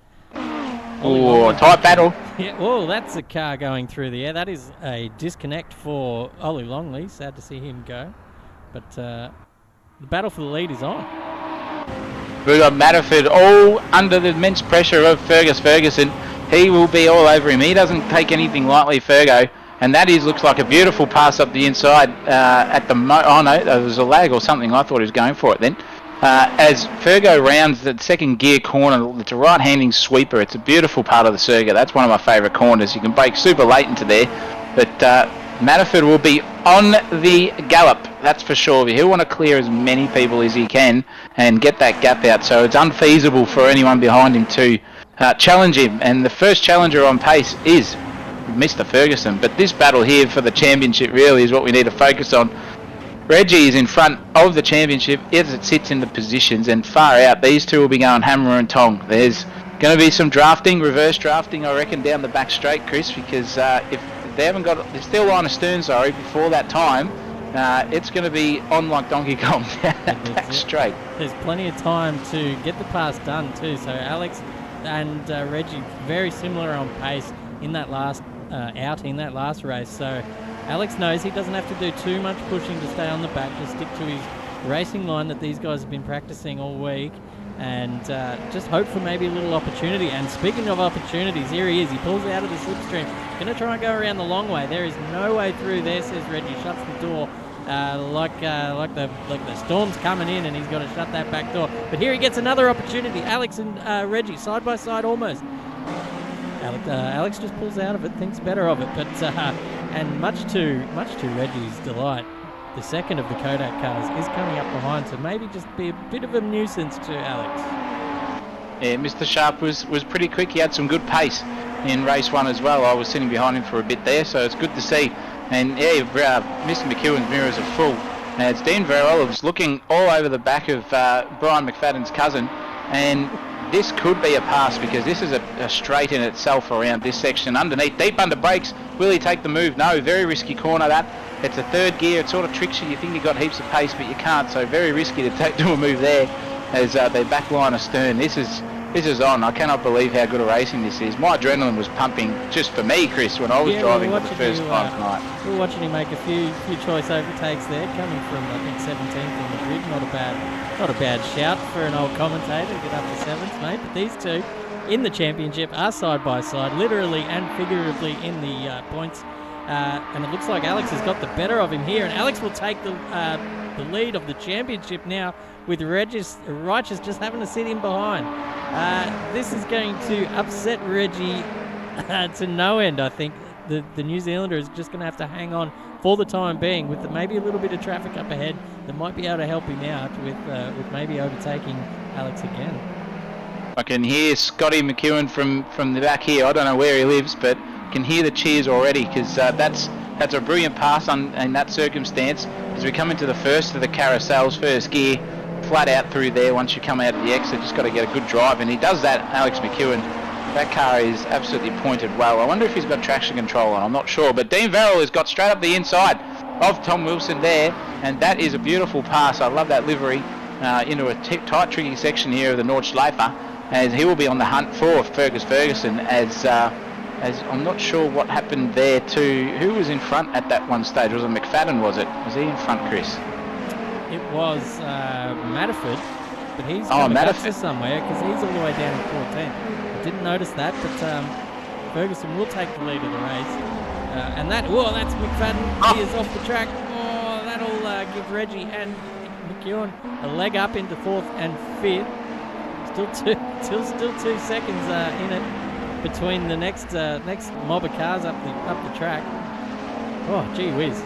Oh, tight battle. Yeah, oh, that's a car going through the air. That is a disconnect for Ollie Longley. Sad to see him go. But the battle for the lead is on. We've got Matterford all under the immense pressure of Ferguson. He will be all over him. He doesn't take anything lightly, Fergo. And that looks like a beautiful pass up the inside at the oh no, there was a lag or something. I thought he was going for it then. As Fergo rounds the second gear corner, it's a right-handing sweeper. It's a beautiful part of the circuit. That's one of my favourite corners. You can brake super late into there. But Matterford will be on the gallop, that's for sure. He'll want to clear as many people as he can and get that gap out. So it's unfeasible for anyone behind him to challenge him. And the first challenger on pace is Mr. Ferguson. But this battle here for the championship really is what we need to focus on. Reggie is in front of the championship as it sits in the positions, and far out these two will be going hammer and tong. There's going to be some drafting, reverse drafting I reckon down the back straight, Chris, because if they haven't got, they're still line of stern, sorry, before that time, it's going to be on like Donkey Kong down that back straight. There's plenty of time to get the pass done too, so Alex and Reggie very similar on pace in that last outing, that last race, so Alex knows he doesn't have to do too much pushing to stay on the back, just stick to his racing line that these guys have been practicing all week, and just hope for maybe a little opportunity. And speaking of opportunities, here he is. He pulls out of the slipstream. Going to try and go around the long way. There is no way through there, says Reggie. Shuts the door like the storm's coming in, and he's got to shut that back door. But here he gets another opportunity. Alex and Reggie side by side almost. Alex just pulls out of it, thinks better of it, but and much to Reggie's delight, the second of the Kodak cars is coming up behind, so maybe just be a bit of a nuisance to Alex. Yeah, Mr. Sharp was pretty quick. He had some good pace in race one as well. I was sitting behind him for a bit there, so it's good to see. And yeah, Mr. McEwen's mirrors are full. And it's Dean Verolive's looking all over the back of Brian McFadden's cousin, and this could be a pass because this is a straight in itself around this section. Underneath, deep under brakes. Will he take the move? No, very risky corner that. It's a third gear. It sort of tricks you. You think you've got heaps of pace, but you can't. So very risky to do a move there as they back line astern. This is on. I cannot believe how good a racing this is. My adrenaline was pumping just for me, Chris, when I was driving for the first time tonight. We were watching him make a few choice overtakes there, coming from I think 17th in the grid. Not a bad shout for an old commentator to get up to 7th, mate. But these two in the championship are side by side, literally and figuratively in the points. And it looks like Alex has got the better of him here, and Alex will take the lead of the championship now, with Righteous just having to sit in behind. This is going to upset Reggie to no end, I think. The New Zealander is just going to have to hang on for the time being, with maybe a little bit of traffic up ahead that might be able to help him out with maybe overtaking Alex again. I can hear Scotty McEwen from the back here. I don't know where he lives, but can hear the cheers already, because that's a brilliant pass in that circumstance. As we come into the first of the carousels, first gear, flat out through there. Once you come out of the exit, just got to get a good drive, and he does that, Alex McEwen. That car is absolutely pointed well. I wonder if he's got traction control on. I'm not sure, but Dean Verrill has got straight up the inside of Tom Wilson there, and that is a beautiful pass. I love that livery into a tight, tricky section here of the Nordschleife, as he will be on the hunt for Ferguson. As I'm not sure what happened there too. Who was in front at that one stage? Was it McFadden? Was he in front, Chris? It was Matterford, but he's coming back to somewhere because he's all the way down in 14th. Didn't notice that, but Ferguson will take the lead of the race. And that's McFadden. He is off the track. Oh, that'll give Reggie and McEwen a leg up into 4th and 5th. Still 2 seconds in it between the next mob of cars up the track. Oh, gee whiz.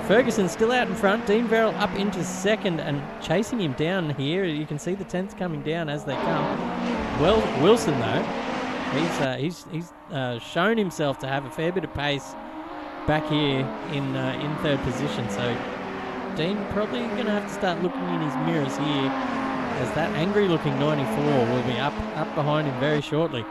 Ferguson's still out in front. Dean Verrill up into 2nd and chasing him down here. You can see the 10ths coming down as they come. Well, Wilson though, he's shown himself to have a fair bit of pace back here in 3rd position. So Dean probably going to have to start looking in his mirrors here, as that angry-looking 94 will be up behind him very shortly.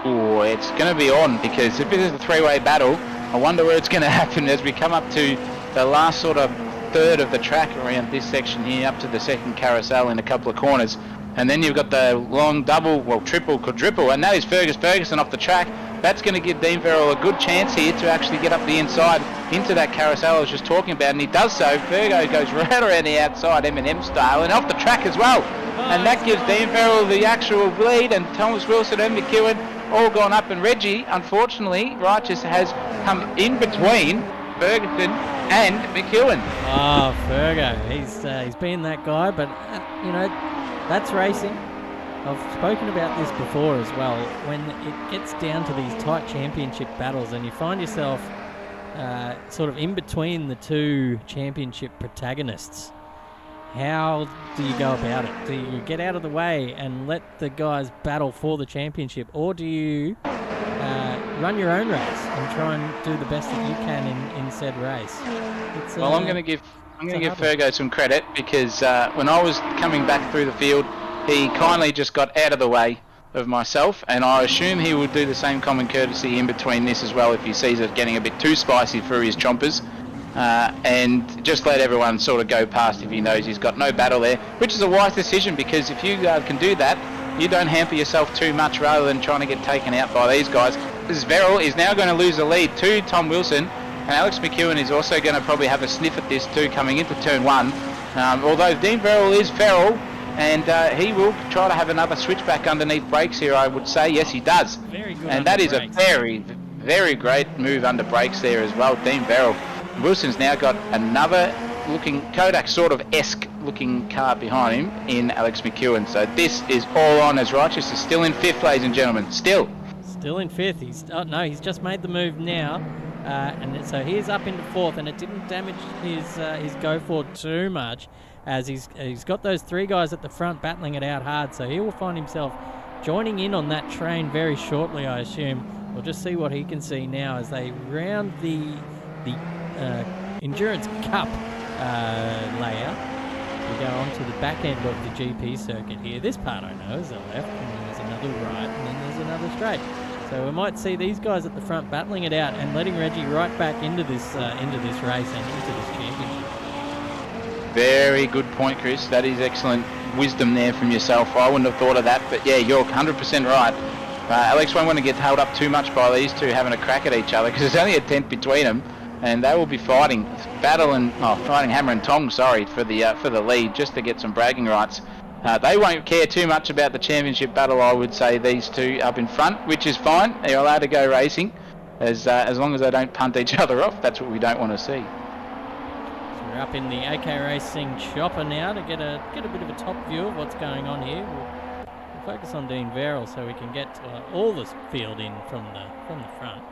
Oh, it's going to be on, because if it is a three-way battle, I wonder where it's going to happen as we come up to the last sort of third of the track around this section here, up to the second carousel in a couple of corners. And then you've got the long double, well, triple, quadruple, and that is Ferguson off the track. That's going to give Dean Verrill a good chance here to actually get up the inside into that carousel I was just talking about, and he does so. Fergo goes right around the outside, M&M style, and off the track as well. And that gives Dean Verrill the actual lead, and Thomas Wilson and McEwen all gone up, and Reggie, unfortunately, Righteous has come in between Ferguson and McEwen. Oh, Fergo, he's been that guy, but you know, that's racing. I've spoken about this before as well. When it gets down to these tight championship battles and you find yourself sort of in between the two championship protagonists, how do you go about it? Do you get out of the way and let the guys battle for the championship, or do you run your own race and try and do the best that you can in said race? Well, I'm going to give Fergo some credit, because when I was coming back through the field, he kindly just got out of the way of myself, and I assume he would do the same common courtesy in between this as well if he sees it getting a bit too spicy for his chompers, and just let everyone sort of go past if he knows he's got no battle there, which is a wise decision, because if you can do that, you don't hamper yourself too much rather than trying to get taken out by these guys. This Verrill is now going to lose the lead to Tom Wilson, and Alex McEwen is also going to probably have a sniff at this too coming into turn one, although Dean Verrill is feral, and he will try to have another switchback underneath brakes here, I would say. Yes, he does. Very good. And that is a very, very great move under brakes there as well, Dean Verrill. Wilson's now got another looking Kodak sort of esque looking car behind him in Alex McEwen. So this is all on, as Righteous is still in fifth, ladies and gentlemen. Still in fifth. He's just made the move now, and so he's up into fourth, and it didn't damage his go forward too much, as he's got those three guys at the front battling it out hard. So he will find himself joining in on that train very shortly, I assume. We'll just see what he can see now as they round the Endurance Cup layout. We go on to the back end of the GP circuit here. This part I know is a left, and then there's another right, and then there's another straight. So we might see these guys at the front battling it out and letting Reggie right back into this race and into this championship. very good point, Chris. That is excellent wisdom there from yourself. I wouldn't have thought of that, but yeah, you're 100% right. Alex won't want to get held up too much by these two having a crack at each other, because there's only a tenth between them, and they will be fighting hammer and tongs, for the lead, just to get some bragging rights. They won't care too much about the championship battle, I would say, these two up in front, which is fine. They're allowed to go racing, as long as they don't punt each other off. That's what we don't want to see. So we're up in the AK Racing chopper now to get a bit of a top view of what's going on here. We'll focus on Dean Verrill so we can get all the field in from the front.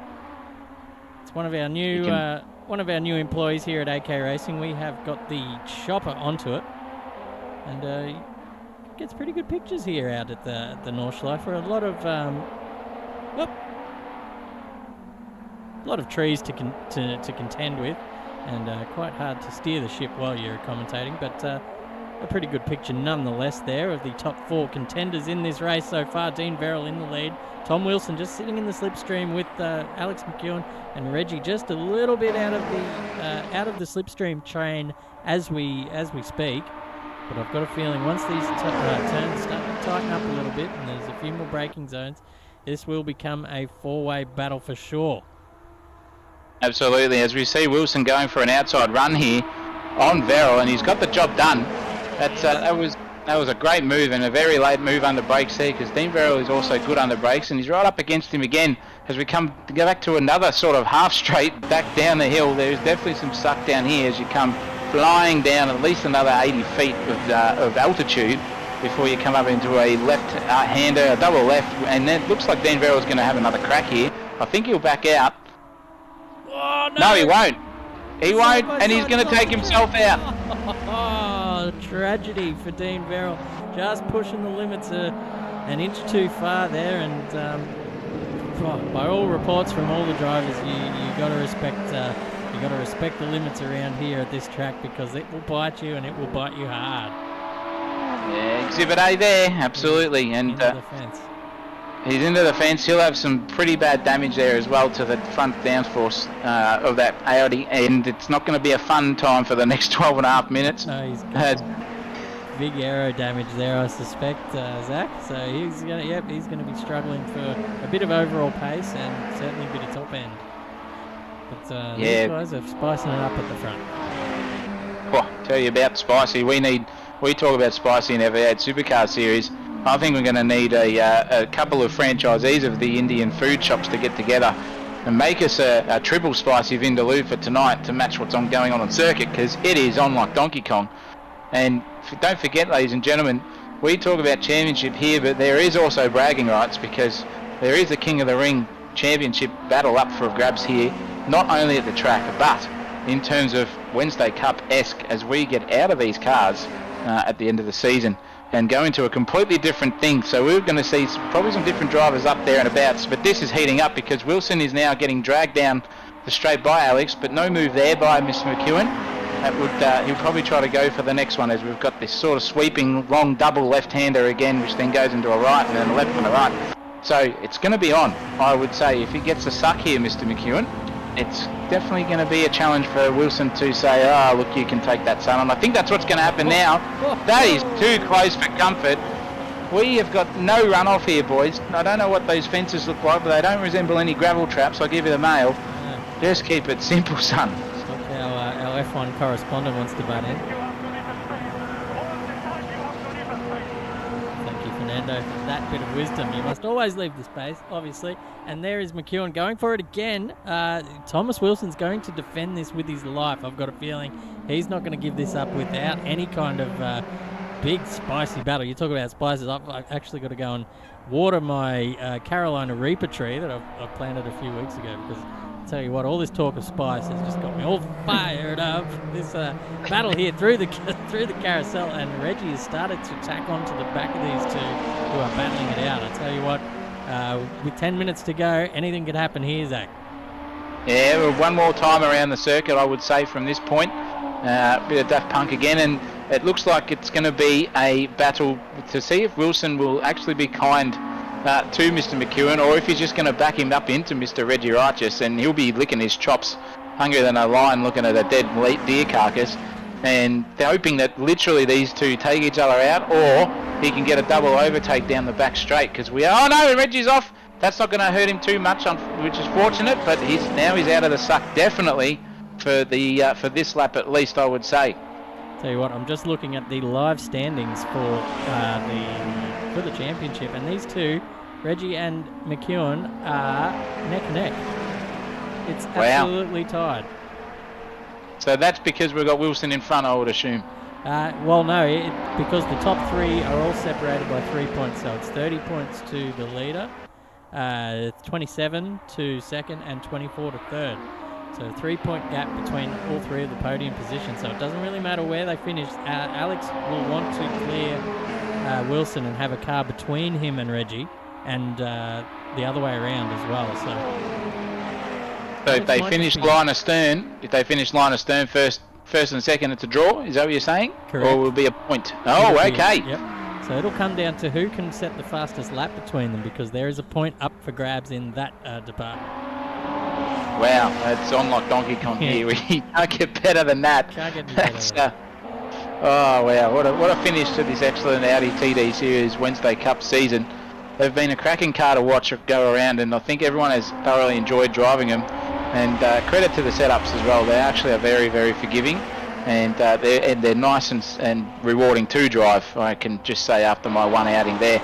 It's one of our new employees here at AK Racing. We have got the chopper onto it, and gets pretty good pictures here out at the Nordschleife. A lot of trees to contend with, and quite hard to steer the ship while you're commentating, but a pretty good picture nonetheless there of the top four contenders in this race so far. Dean Verrill in the lead, Tom Wilson just sitting in the slipstream with Alex McEwen, and Reggie just a little bit out of the slipstream train as we speak. But I've got a feeling once these turns start to tighten up a little bit and there's a few more braking zones, this will become a four-way battle for sure. Absolutely, as we see Wilson going for an outside run here on Verrill, and he's got the job done. That was a great move, and a very late move under brakes there, because Dean Verrill is also good under brakes, and he's right up against him again as we go back to another sort of half straight back down the hill. There's definitely some suck down here as you come flying down at least another 80 feet of altitude before you come up into a left-hander, a double left, and it looks like Dean Verrill's going to have another crack here. I think he'll back out. Oh, no, he won't. He won't, and he's going to take himself out. Oh, tragedy for Dean Verrill. Just pushing the limits an inch too far there, and by all reports from all the drivers, you got to respect. You got to respect the limits around here at this track, because it will bite you, and it will bite you hard. Yeah, Exhibit A there, absolutely. And He's into the fence. He'll have some pretty bad damage there as well to the front downforce of that Audi, and it's not going to be a fun time for the next 12 and a half minutes. No, he's got big aero damage there, I suspect, Zach. So he's going to be struggling for a bit of overall pace and certainly a bit of top end. But these guys are spicing it up at the front. Oh, tell you about spicy. We talk about spicy in our V8 Supercar series. I think we're going to need a couple of franchisees of the Indian food shops to get together and make us a triple spicy Vindaloo for tonight to match what's going on circuit, because it is on like Donkey Kong. And don't forget, ladies and gentlemen, we talk about championship here, but there is also bragging rights, because there is a King of the Ring championship battle up for grabs here, not only at the track, but in terms of Wednesday Cup-esque as we get out of these cars at the end of the season and go into a completely different thing. So we're going to see probably some different drivers up there and abouts, but this is heating up because Wilson is now getting dragged down the straight by Alex, but no move there by Mr. McEwen. That would he'll probably try to go for the next one, as we've got this sort of sweeping long double left-hander again, which then goes into a right and then a left and a right. So it's going to be on, I would say. If he gets a suck here, Mr. McEwen, it's definitely going to be a challenge for Wilson to say, oh, look, you can take that, son. And I think that's what's going to happen now. That is too close for comfort. We have got no runoff here, boys. I don't know what those fences look like, but they don't resemble any gravel traps. I'll give you the mail. Yeah. Just keep it simple, son. Our F1 correspondent wants to butt in. Thank you, Fernando, for that bit of wisdom. You must always leave the space, obviously. And there is McEwen going for it again. Thomas Wilson's going to defend this with his life. I've got a feeling he's not going to give this up without any kind of big spicy battle. You talk about spices. I've actually got to go and water my Carolina Reaper tree that I planted a few weeks ago, because I'll tell you what, all this talk of spice has just got me all fired up. This battle here through the carousel, and Reggie has started to tack onto the back of these two who are battling it out. I tell you what, with 10 minutes to go, anything could happen here, Zach. Yeah, well, one more time around the circuit, I would say, from this point. Bit of Daft Punk again, and it looks like it's going to be a battle to see if Wilson will actually be kind to Mr. McEwen, or if he's just going to back him up into Mr. Reggie Righteous, and he'll be licking his chops, hungrier than a lion looking at a dead deer carcass, and they're hoping that literally these two take each other out, or he can get a double overtake down the back straight, because oh no, Reggie's off. That's not going to hurt him too much, which is fortunate, but he's out of the suck, definitely, for this lap at least, I would say. Tell you what, I'm just looking at the live standings for the championship, and these two, Reggie and McEwen, are neck and neck. It's absolutely tied. So that's because we've got Wilson in front, I would assume. Well, no, because the top three are all separated by 3 points, so it's 30 points to the leader, 27 to second, and 24 to third. So a 3-point gap between all three of the podium positions. So it doesn't really matter where they finish. Alex will want to clear Wilson and have a car between him and Reggie, and the other way around as well. So if they finish line astern, first and second, it's a draw. Is that what you're saying? Correct. Or will it be a point? Oh, okay. Yep. So it'll come down to who can set the fastest lap between them, because there is a point up for grabs in that department. Wow, it's on like Donkey Kong here. We can't get better than that. Can't get better. Oh wow, what a finish to this excellent Audi TD Series Wednesday Cup season. They've been a cracking car to watch go around, and I think everyone has thoroughly enjoyed driving them. And credit to the setups as well. They actually are very, very forgiving, and they're nice and rewarding to drive, I can just say, after my one outing there.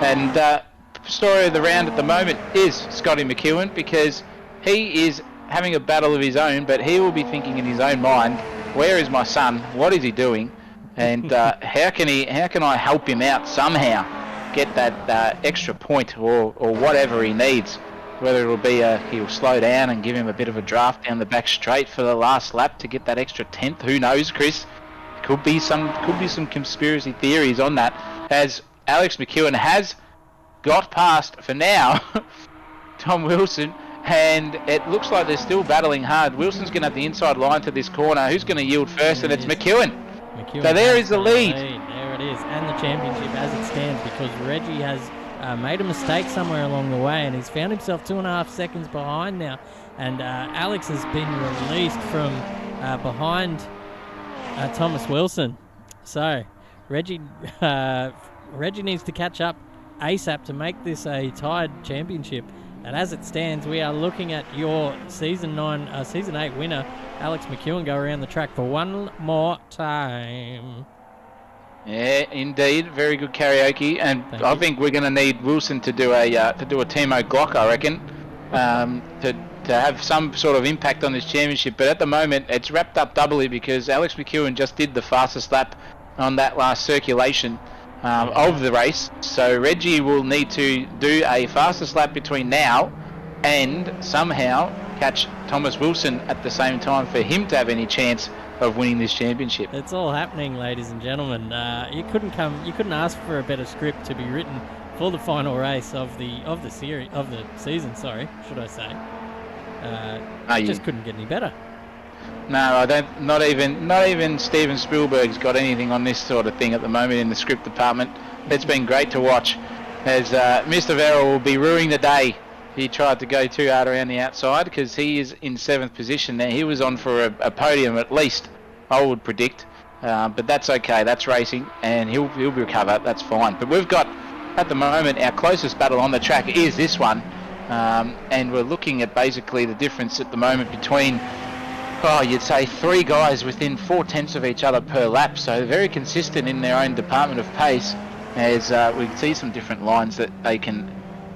And story of the round at the moment is Scotty McEwen, because he is having a battle of his own, but he will be thinking in his own mind, where is my son? What is he doing? And how can I help him out somehow, get that extra point or whatever he needs? Whether it'll be he'll slow down and give him a bit of a draft down the back straight for the last lap to get that extra 10th. Who knows, Chris? Could be some conspiracy theories on that, as Alex McEwen has got past for now Tom Wilson. And it looks like they're still battling hard. Wilson's going to have the inside line to this corner. Who's going to yield first? And it's McEwen. So there is the lead. There it is. And the championship as it stands, because Reggie has made a mistake somewhere along the way, and he's found himself 2.5 seconds behind now. And Alex has been released from behind Thomas Wilson. So Reggie needs to catch up ASAP to make this a tied championship. And as it stands, we are looking at your Season 8 winner, Alex McEwen, go around the track for one more time. Yeah, indeed, very good karaoke, and I think we're going to need Wilson to do a Timo Glock, I reckon, to have some sort of impact on this championship. But at the moment, it's wrapped up doubly because Alex McEwen just did the fastest lap on that last circulation of the race. So Reggie will need to do a fastest lap between now and somehow catch Thomas Wilson at the same time for him to have any chance of winning this championship. It's all happening, ladies and gentlemen. You couldn't ask for a better script to be written for the final race of the season. Sorry, should I say? Just couldn't get any better. No, I don't. Not even Steven Spielberg's got anything on this sort of thing at the moment in the script department. It's been great to watch, as Mr. Verrill will be ruining the day. He tried to go too hard around the outside because he is in 7th position there. He was on for a podium at least, I would predict. But that's okay. That's racing, and he'll recover. That's fine. But we've got at the moment our closest battle on the track is this one, and we're looking at basically the difference at the moment between. You'd say 3 guys within 4/10 of each other per lap, so very consistent in their own department of pace, as we see some different lines that they can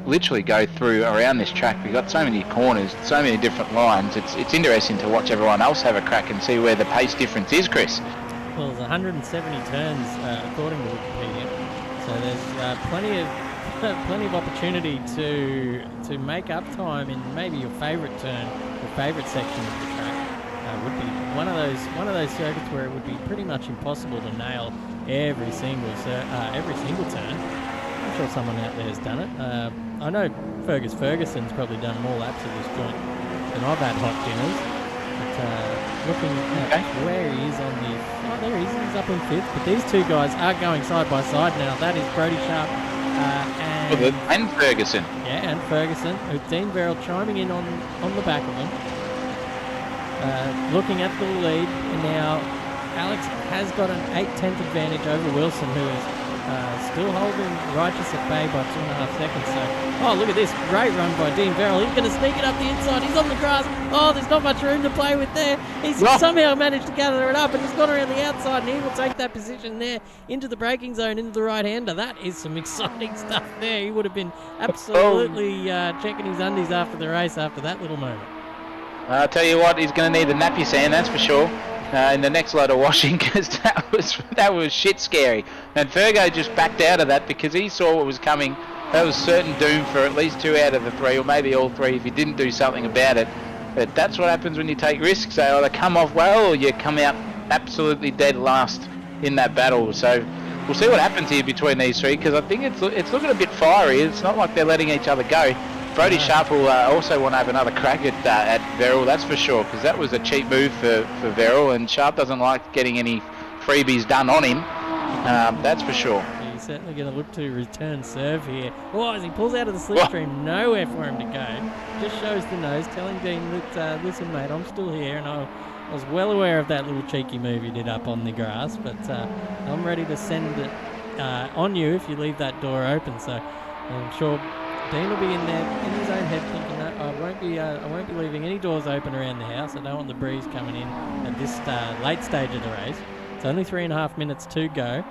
literally go through around this track. We've got so many corners, so many different lines. It's interesting to watch everyone else have a crack and see where the pace difference is, Chris. Well, there's 170 turns according to Wikipedia, so there's plenty of opportunity to make up time in maybe your favourite turn, your favourite section of the track. Would be one of those circuits where it would be pretty much impossible to nail every single turn. I'm sure someone out there has done it. I know Ferguson's probably done more laps of this joint than I've had hot dinners. But looking at where he is on the... Oh, there he is. He's up in 5th. But these two guys are going side by side now. That is Brodie Sharp and Ferguson. Yeah, and Ferguson. With Dean Verrill chiming in on the back of them. Looking at the lead, and now Alex has got an 8/10 advantage over Wilson, who is still holding Righteous at bay by 2.5 seconds. So, look at this great run by Dean Verrill. He's going to sneak it up the inside. He's on the grass. There's not much room to play with there. He's somehow managed to gather it up, and he's gone around the outside, and he will take that position there into the braking zone, into the right-hander. That is some exciting stuff there. He would have been absolutely checking his undies after the race after that little moment. I'll tell you what, he's going to need the nappy sand, that's for sure, in the next load of washing, because that was shit scary. And Fergo just backed out of that because he saw what was coming. That was certain doom for at least 2 out of the 3, or maybe all 3 if he didn't do something about it. But that's what happens when you take risks. They either come off well or you come out absolutely dead last in that battle. So we'll see what happens here between these 3, because I think it's looking a bit fiery. It's not like they're letting each other go. Brodie Sharp will also want to have another crack at Verrill, that's for sure, because that was a cheap move for Verrill, and Sharp doesn't like getting any freebies done on him, that's for sure. He's certainly going to look to return serve here. As he pulls out of the slipstream, nowhere for him to go. Just shows the nose, telling Dean that, listen mate, I'm still here, and I was well aware of that little cheeky move he did up on the grass, but I'm ready to send it on you if you leave that door open, so I'm sure Dean will be in there in his own head thinking, no, I won't be leaving any doors open around the house. I don't want the breeze coming in at this late stage of the race. It's only 3.5 minutes to go.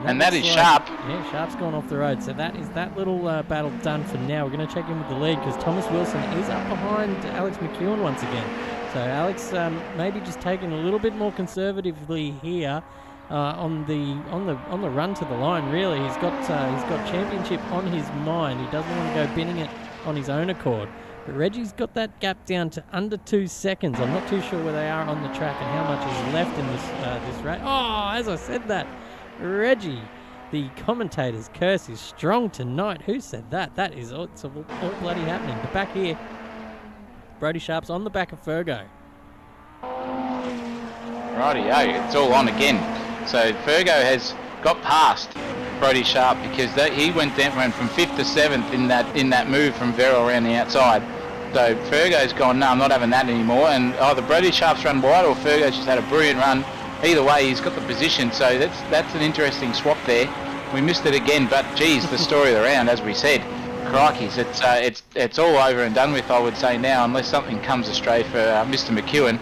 And that is Sharp. Yeah, Sharp's gone off the road. So that is that little battle done for now. We're going to check in with the lead because Thomas Wilson is up behind Alex McEwen once again. So Alex maybe just taking a little bit more conservatively here. On the run to the line, really, he's got championship on his mind. He doesn't want to go binning it on his own accord. But Reggie's got that gap down to under 2 seconds. I'm not too sure where they are on the track and how much is left in this race. As I said that, Reggie, the commentator's curse is strong tonight. Who said that? That is it's all bloody happening. But back here, Brodie Sharp's on the back of Fergo. Rightio, it's all on again. So Fergo has got past Brodie Sharp, because he went from 5th to 7th in that move from Verrill around the outside. So Fergo's gone, no, I'm not having that anymore. And either Brodie Sharp's run wide or Fergo's just had a brilliant run. Either way, he's got the position. So that's an interesting swap there. We missed it again, but geez, the story of the round, as we said, crikeys, it's all over and done with, I would say now, unless something comes astray for Mr. McEwen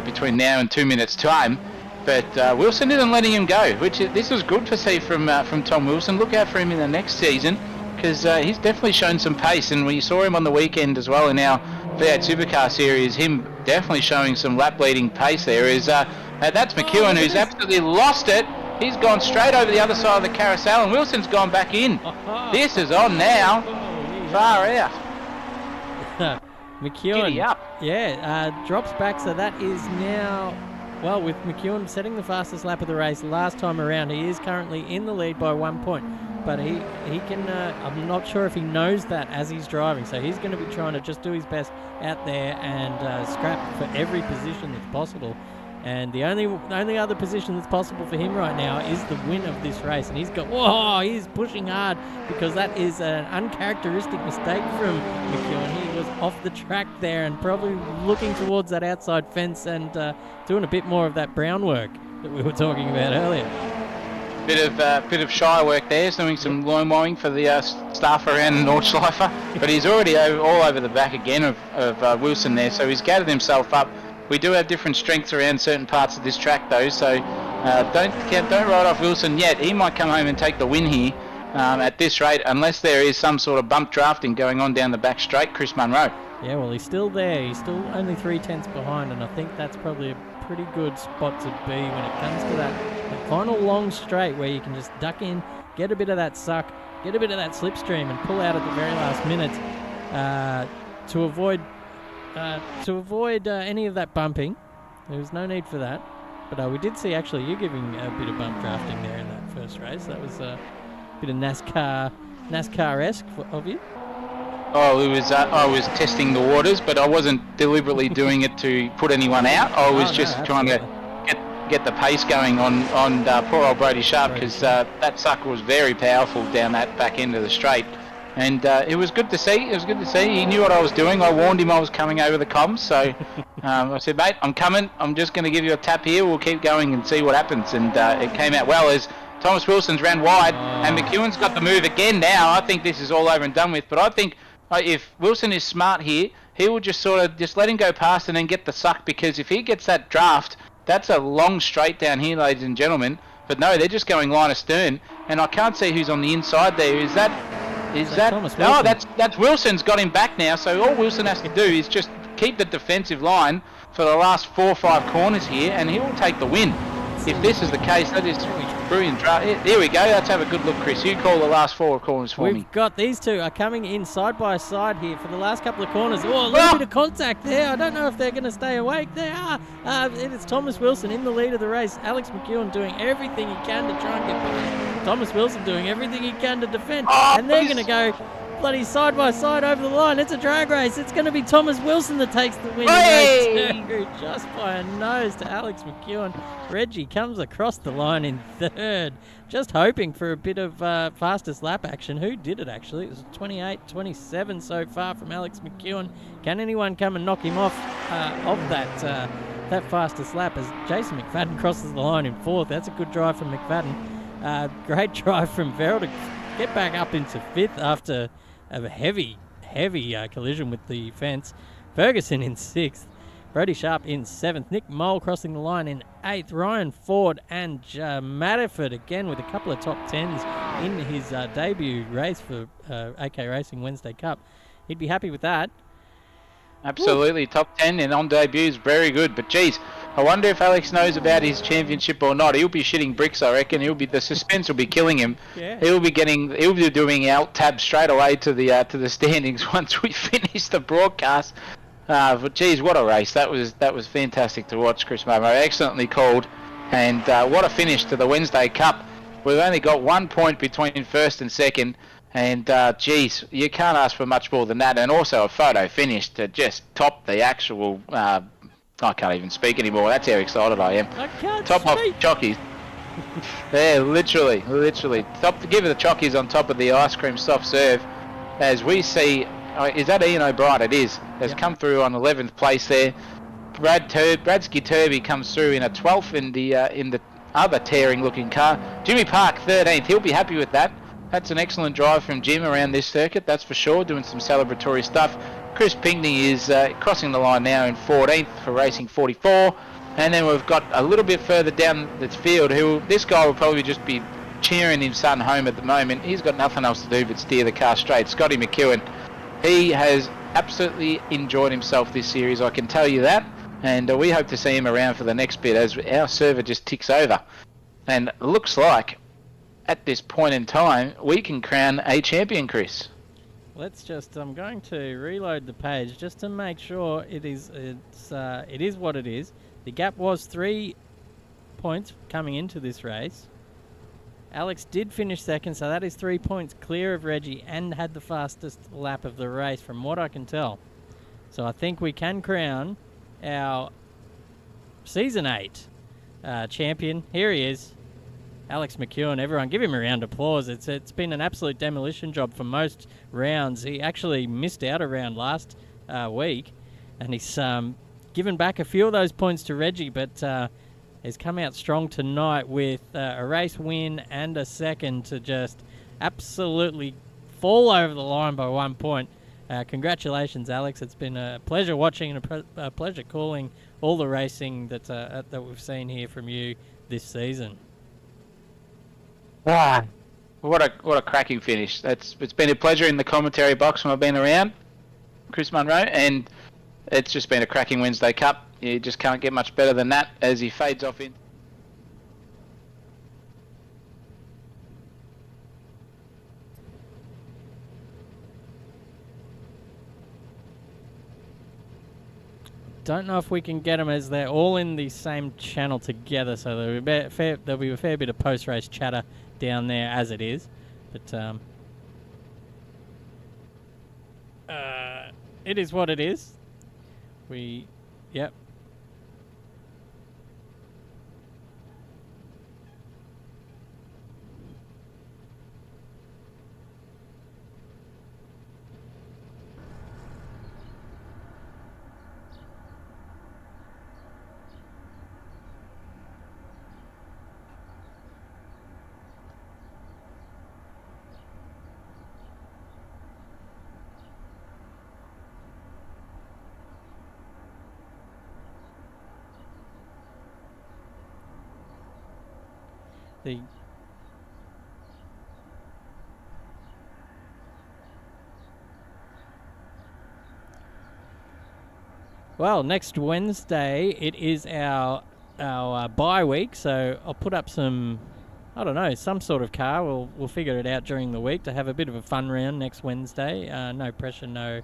between now and 2 minutes time. But Wilson isn't letting him go, this was good to see from Tom Wilson. Look out for him in the next season, because he's definitely shown some pace, and we saw him on the weekend as well in our V8 Supercar series, him definitely showing some lap leading pace there. That's McEwen, who's absolutely lost it. He's gone straight over the other side of the carousel, and Wilson's gone back in. This is on now. Far out. McEwen, Giddy up. drops back, so that is now, well, with McEwen setting the fastest lap of the race last time around, he is currently in the lead by 1 point. But he can, I'm not sure if he knows that as he's driving, so he's going to be trying to just do his best out there and scrap for every position that's possible. And the only other position that's possible for him right now is the win of this race. And he's pushing hard, because that is an uncharacteristic mistake from McEwen. He was off the track there and probably looking towards that outside fence and doing a bit more of that brown work that we were talking about earlier. Bit of shy work there. He's doing some lawn mowing for the staff around Nordschleife, but he's already all over the back again of Wilson there. So he's gathered himself up. We do have different strengths around certain parts of this track, though. So don't write off Wilson yet. He might come home and take the win here at this rate, unless there is some sort of bump drafting going on down the back straight. Chris Munro. Yeah, well, he's still there. He's still only 3/10 behind, and I think that's probably a pretty good spot to be when it comes to that final long straight where you can just duck in, get a bit of that suck, get a bit of that slipstream, and pull out at the very last minute to avoid any of that bumping. There was no need for that. But we did see actually you giving a bit of bump drafting there in that first race. That was a bit of NASCAR-esque of you. Oh, I was testing the waters, but I wasn't deliberately doing it to put anyone out. I was trying to get the pace going on poor old Brodie Sharp, because that sucker was very powerful down that back end of the straight. And it was good to see. He knew what I was doing. I warned him I was coming over the comms. So I said, mate, I'm coming. I'm just going to give you a tap here. We'll keep going and see what happens. And it came out well as Thomas Wilson's ran wide. And McEwen's got the move again now. I think this is all over and done with. But I think if Wilson is smart here, he will just sort of just let him go past and then get the suck. Because if he gets that draft, that's a long straight down here, ladies and gentlemen. But no, they're just going line astern. And I can't see who's on the inside there. Is that Thomas Wilson? No, that's Wilson's got him back now. So all Wilson has to do is just keep the defensive line for the last 4 or 5 corners here, and he will take the win. If this is the case, that is brilliant. Here we go. Let's have a good look, Chris. You call the last 4 corners for me. We've got these two are coming in side by side here for the last couple of corners. Oh, a little bit of contact there. I don't know if they're going to stay awake. They are. It's Thomas Wilson in the lead of the race. Alex McEwen doing everything he can to try and get past. Thomas Wilson doing everything he can to defend. And they're going to go bloody side by side over the line. It's a drag race. It's going to be Thomas Wilson that takes the win. Hey! Just by a nose to Alex McEwen. Reggie comes across the line in third. Just hoping for a bit of fastest lap action. Who did it actually? It was 28-27 so far from Alex McEwen. Can anyone come and knock him off of that fastest lap as Jason McFadden crosses the line in fourth? That's a good drive from McFadden. Great drive from Verrill to get back up into fifth after a heavy collision with the fence. Ferguson in sixth. Brodie Sharp in seventh. Nick Mole crossing the line in eighth. Ryan Ford and Matterford again with a couple of top tens in his debut race for AK Racing Wednesday Cup. He'd be happy with that. Absolutely. Woo. Top 10 and on debuts, very good. But geez, I wonder if Alex knows about his championship or not. He'll be shitting bricks, I reckon. The suspense will be killing him. Yeah. He'll be doing out tab straight away to the standings once we finish the broadcast. But geez, what a race! That was fantastic to watch, Chris Momo. Excellently called, and what a finish to the Wednesday Cup. We've only got 1 point between first and second, and geez, you can't ask for much more than that. And also a photo finish to just top the actual. I can't even speak anymore. That's how excited I am. I can't top speak. Off jockeys. Yeah, literally. Give it the chockies on top of the ice cream soft serve. As we see, is that Ian O'Brien? It is. Has come through on 11th place there. Bradsky Turby comes through in a 12th in the other tearing-looking car. Jimmy Park 13th. He'll be happy with that. That's an excellent drive from Jim around this circuit, that's for sure, doing some celebratory stuff. Chris Pinkney is crossing the line now in 14th for racing 44. And then we've got a little bit further down the field, this guy will probably just be cheering his son home at the moment. He's got nothing else to do but steer the car straight. Scotty McEwen, he has absolutely enjoyed himself this series, I can tell you that. And we hope to see him around for the next bit as our server just ticks over. And it looks like at this point in time we can crown a champion, Chris. I'm going to reload the page just to make sure it is what it is. The gap was 3 points coming into this race. Alex did finish second, so that is 3 points clear of Reggie and had the fastest lap of the race from what I can tell. So I think we can crown our Season 8 champion. Here he is, Alex McEwen. Everyone give him a round of applause. It's been an absolute demolition job for most rounds. He actually missed out a round last week, and he's given back a few of those points to Reggie, but has come out strong tonight with a race win and a second to just absolutely fall over the line by 1 point. Congratulations, Alex. It's been a pleasure watching and a pleasure calling all the racing that we've seen here from you this season. What a cracking finish. It's been a pleasure in the commentary box when I've been around, Chris Munro, and it's just been a cracking Wednesday Cup. You just can't get much better than that as he fades off in. Don't know if we can get them as they're all in the same channel together, so there'll be a fair bit of post-race chatter down there as it is. But it is what it is. Yep. Well, next Wednesday it is our bye week, so I'll put up some sort of car. We'll figure it out during the week to have a bit of a fun round next Wednesday. No pressure, no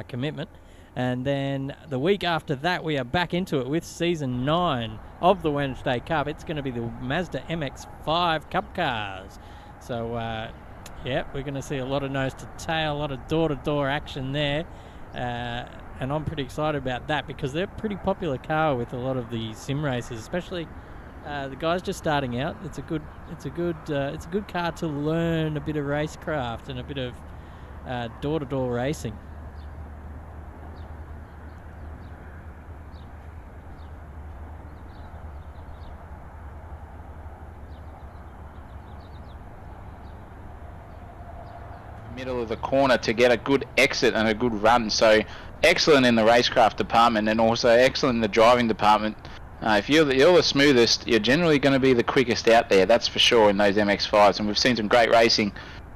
commitment. And then the week after that, we are back into it with Season 9 of the Wednesday Cup. It's going to be the Mazda MX-5 Cup cars. So, we're going to see a lot of nose to tail, a lot of door-to-door action there. And I'm pretty excited about that because they're a pretty popular car with a lot of the sim racers, especially the guys just starting out. It's a good car to learn a bit of racecraft and a bit of door-to-door racing. Middle of the corner to get a good exit and a good run, so excellent in the racecraft department and also excellent in the driving department. If you're the smoothest, you're generally going to be the quickest out there, that's for sure, in those MX-5s, and we've seen some great racing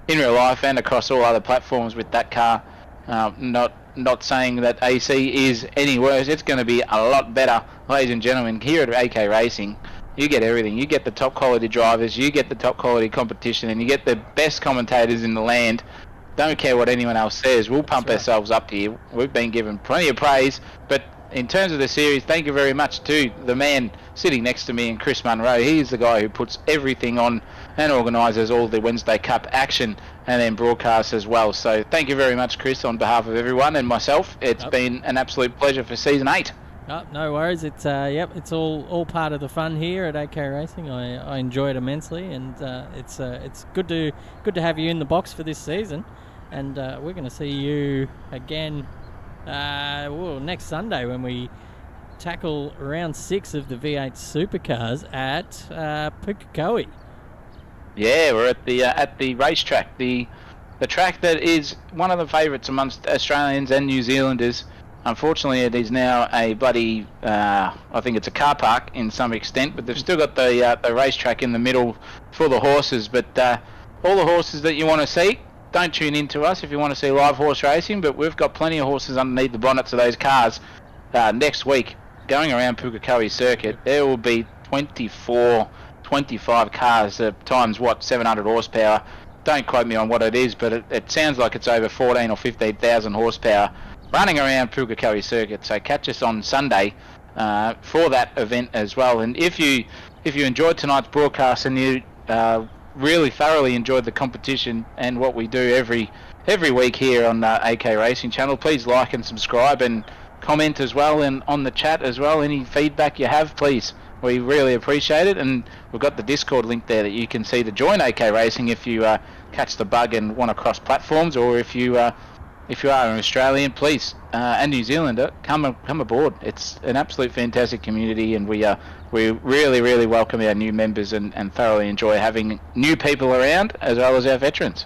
in real life and across all other platforms with that car. Not saying that AC is any worse, it's going to be a lot better. Ladies and gentlemen, here at AK Racing, you get everything. You get the top quality drivers, you get the top quality competition, and you get the best commentators in the land. Don't care what anyone else says. We'll pump ourselves up here. We've been given plenty of praise, but in terms of the series, thank you very much to the man sitting next to me, and Chris Munro. He's the guy who puts everything on and organises all the Wednesday Cup action and then broadcasts as well. So thank you very much, Chris, on behalf of everyone and myself. It's been an absolute pleasure for Season 8. Oh, no worries. It's it's all part of the fun here at AK Racing. I enjoy it immensely, and it's good to have you in the box for this season. And we're going to see you again next Sunday when we tackle round 6 of the V8 Supercars at Pukekohe. Yeah, we're at the racetrack, the track that is one of the favourites amongst Australians and New Zealanders. Unfortunately, it is now a bloody, I think it's a car park in some extent, but they've still got the racetrack in the middle for the horses. But all the horses that you want to see, don't tune in to us if you want to see live horse racing, but we've got plenty of horses underneath the bonnets of those cars next week going around Pukekohe Circuit. There will be 24, 25 cars times, 700 horsepower. Don't quote me on what it is, but it sounds like it's over 14 or 15,000 horsepower running around Pukekohe Circuit. So catch us on Sunday for that event as well. And if you enjoyed tonight's broadcast and you really thoroughly enjoyed the competition and what we do every week here on AK Racing Channel, please like and subscribe and comment as well, and on the chat as well. Any feedback you have, please, we really appreciate it. And we've got the Discord link there that you can see to join AK Racing if you catch the bug and want to cross platforms, or if you are an Australian, please, and New Zealander, come aboard. It's an absolute fantastic community, and we really, really welcome our new members and thoroughly enjoy having new people around, as well as our veterans.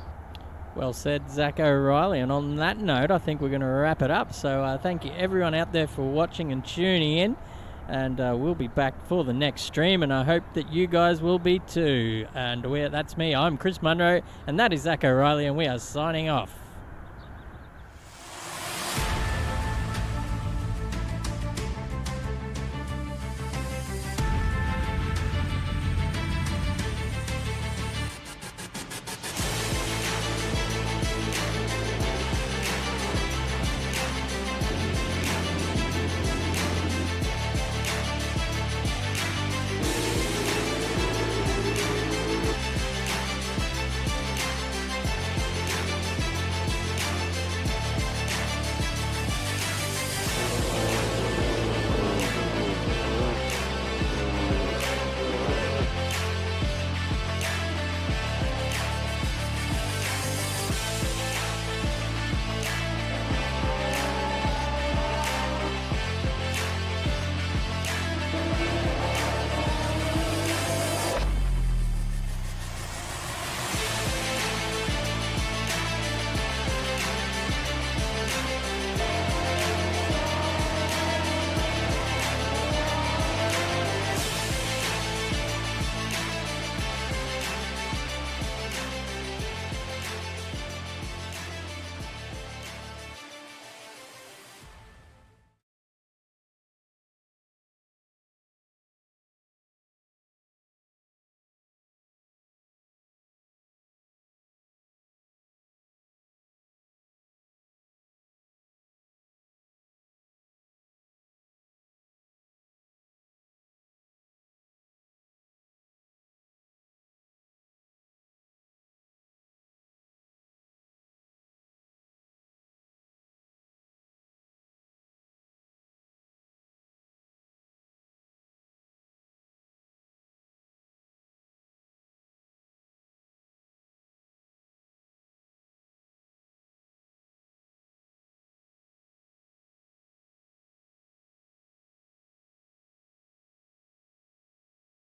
Well said, Zach O'Reilly. And on that note, I think we're going to wrap it up. So thank you everyone out there for watching and tuning in. And we'll be back for the next stream, and I hope that you guys will be too. And that's me. I'm Chris Munro, and that is Zach O'Reilly, and we are signing off.